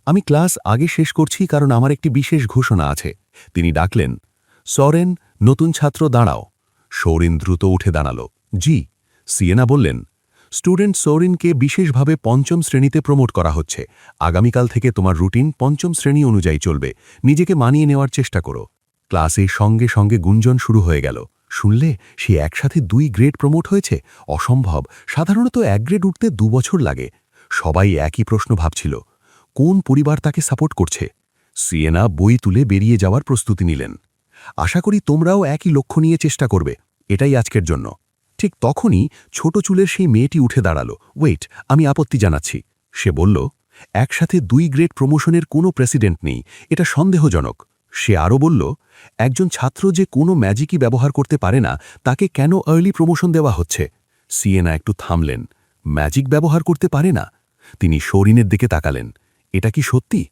আমি ক্লাস আগে শেষ করছি কারণ আমার একটি বিশেষ ঘোষণা আছে। তিনি ডাকলেন, সরেন, নতুন ছাত্র দাঁড়াও। সৌরিন দ্রুত উঠে দাঁড়াল। জি। সিয়েনা বললেন, স্টুডেন্ট সৌরিনকে বিশেষভাবে 5ম শ্রেণীতে প্রমোট করা হচ্ছে। আগামীকাল থেকে তোমার রুটিন 5ম শ্রেণী অনুযায়ী চলবে। নিজেকে মানিয়ে নেওয়ার চেষ্টা করো। ক্লাসে সঙ্গে সঙ্গে গুঞ্জন শুরু হয়ে গেল। শুনলে সে একসাথে 2 গ্রেড প্রমোট হয়েছে? অসম্ভব। সাধারণত 1 গ্রেড উঠতে 2 বছর লাগে। সবাই একই প্রশ্ন ভাবছিল, কোন পরিবার তাকে সাপোর্ট করছে? সিয়েনা বই তুলে বেরিয়ে যাওয়ার প্রস্তুতি নিলেন। আশা করি তোমরাও একই লক্ষ্য নিয়ে চেষ্টা করবে। এটাই আজকের জন্য। ঠিক তখনই ছোট চুলের সেই মেয়েটি উঠে দাঁড়াল। ওয়েট, আমি আপত্তি জানাচ্ছি। সে বলল, একসাথে 2 গ্রেড প্রমোশনের কোনো প্রেসিডেন্ট নেই, এটা সন্দেহজনক। সে আরও বলল, একজন ছাত্র যে কোনো ম্যাজিকই ব্যবহার করতে পারে না তাকে কেন আর্লি প্রমোশন দেওয়া হচ্ছে? সিয়েনা একটু থামলেন। ম্যাজিক ব্যবহার করতে পারে না? তিনি সৌরিনের দিকে তাকালেন। এটা কি সত্যি?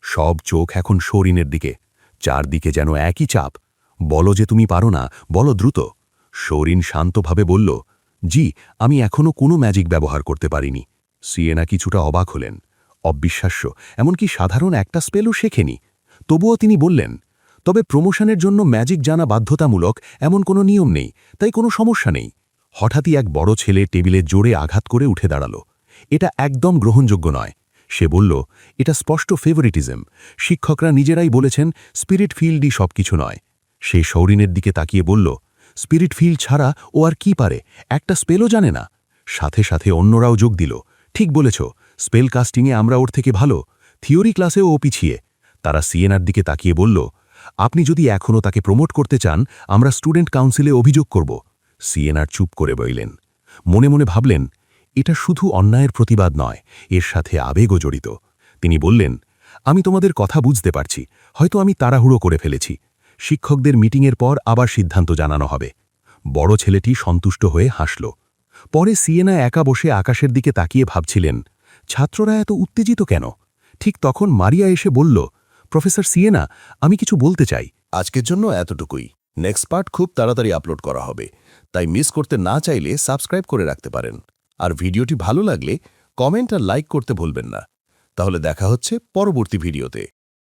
সব চোখ এখন সৌরিনের দিকে। চারদিকে যেন একই চাপ। বলো যে তুমি পারো না, বলো দ্রুত। সৌরিন শান্তভাবে বলল, জি, আমি এখনও কোনো ম্যাজিক ব্যবহার করতে পারিনি। সিয়েনা কিছুটা অবাক হলেন। অবিশ্বাস্য, এমনকি সাধারণ একটা স্পেলও শেখেনি। তবুও তিনি বললেন, তবে প্রমোশনের জন্য ম্যাজিক জানা বাধ্যতামূলক এমন কোনো নিয়ম নেই, তাই কোনো সমস্যা নেই। হঠাৎই এক বড় ছেলে টেবিলে জোরে আঘাত করে উঠে দাঁড়াল। এটা একদম গ্রহণযোগ্য নয়। সে বলল, এটা স্পষ্ট ফেভারিটিজম। শিক্ষকরা নিজেরাই বলেছেন স্পিরিট ফিল্ডই সবকিছু নয়। সে সৌরিনের দিকে তাকিয়ে বলল, স্পিরিট ফিল্ড ছাড়া ও আর কি পারে? একটা স্পেলও জানে না। সাথে সাথে অন্যরাও যোগ দিল, ঠিক বলেছ, স্পেল কাস্টিংয়ে আমরা ওর থেকে ভালো, থিওরি ক্লাসেও ও পিছিয়ে। তারা সিয়েনার দিকে তাকিয়ে বলল, আপনি যদি এখনও তাকে প্রমোট করতে চান, আমরা স্টুডেন্ট কাউন্সিলে অভিযোগ করব। সিয়েনার চুপ করে বইলেন। মনে মনে ভাবলেন, এটা শুধু অন্যায়ের প্রতিবাদ নয়, এর সাথে আবেগও জড়িত। তিনি বললেন, আমি তোমাদের কথা বুঝতে পারছি, হয়তো আমি তাড়াহুড়ো করে ফেলেছি। শিক্ষকদের মিটিংয়ের পর আবার সিদ্ধান্ত জানানো হবে। বড় ছেলেটি সন্তুষ্ট হয়ে হাসল। পরে সিয়েনা একা বসে আকাশের দিকে তাকিয়ে ভাবছিলেন, ছাত্ররা এত উত্তেজিত কেন? ঠিক তখন মারিয়া এসে বলল, প্রফেসর সিয়েনা, আমি কিছু বলতে চাই। আজকের জন্য এতটুকুই। নেক্সট পার্ট খুব তাড়াতাড়ি আপলোড করা হবে, তাই মিস করতে না চাইলে সাবস্ক্রাইব করে রাখতে পারেন। আর ভিডিওটি ভালো লাগলে কমেন্ট আর লাইক করতে ভুলবেন না। তাহলে দেখা হচ্ছে পরবর্তী ভিডিওতে।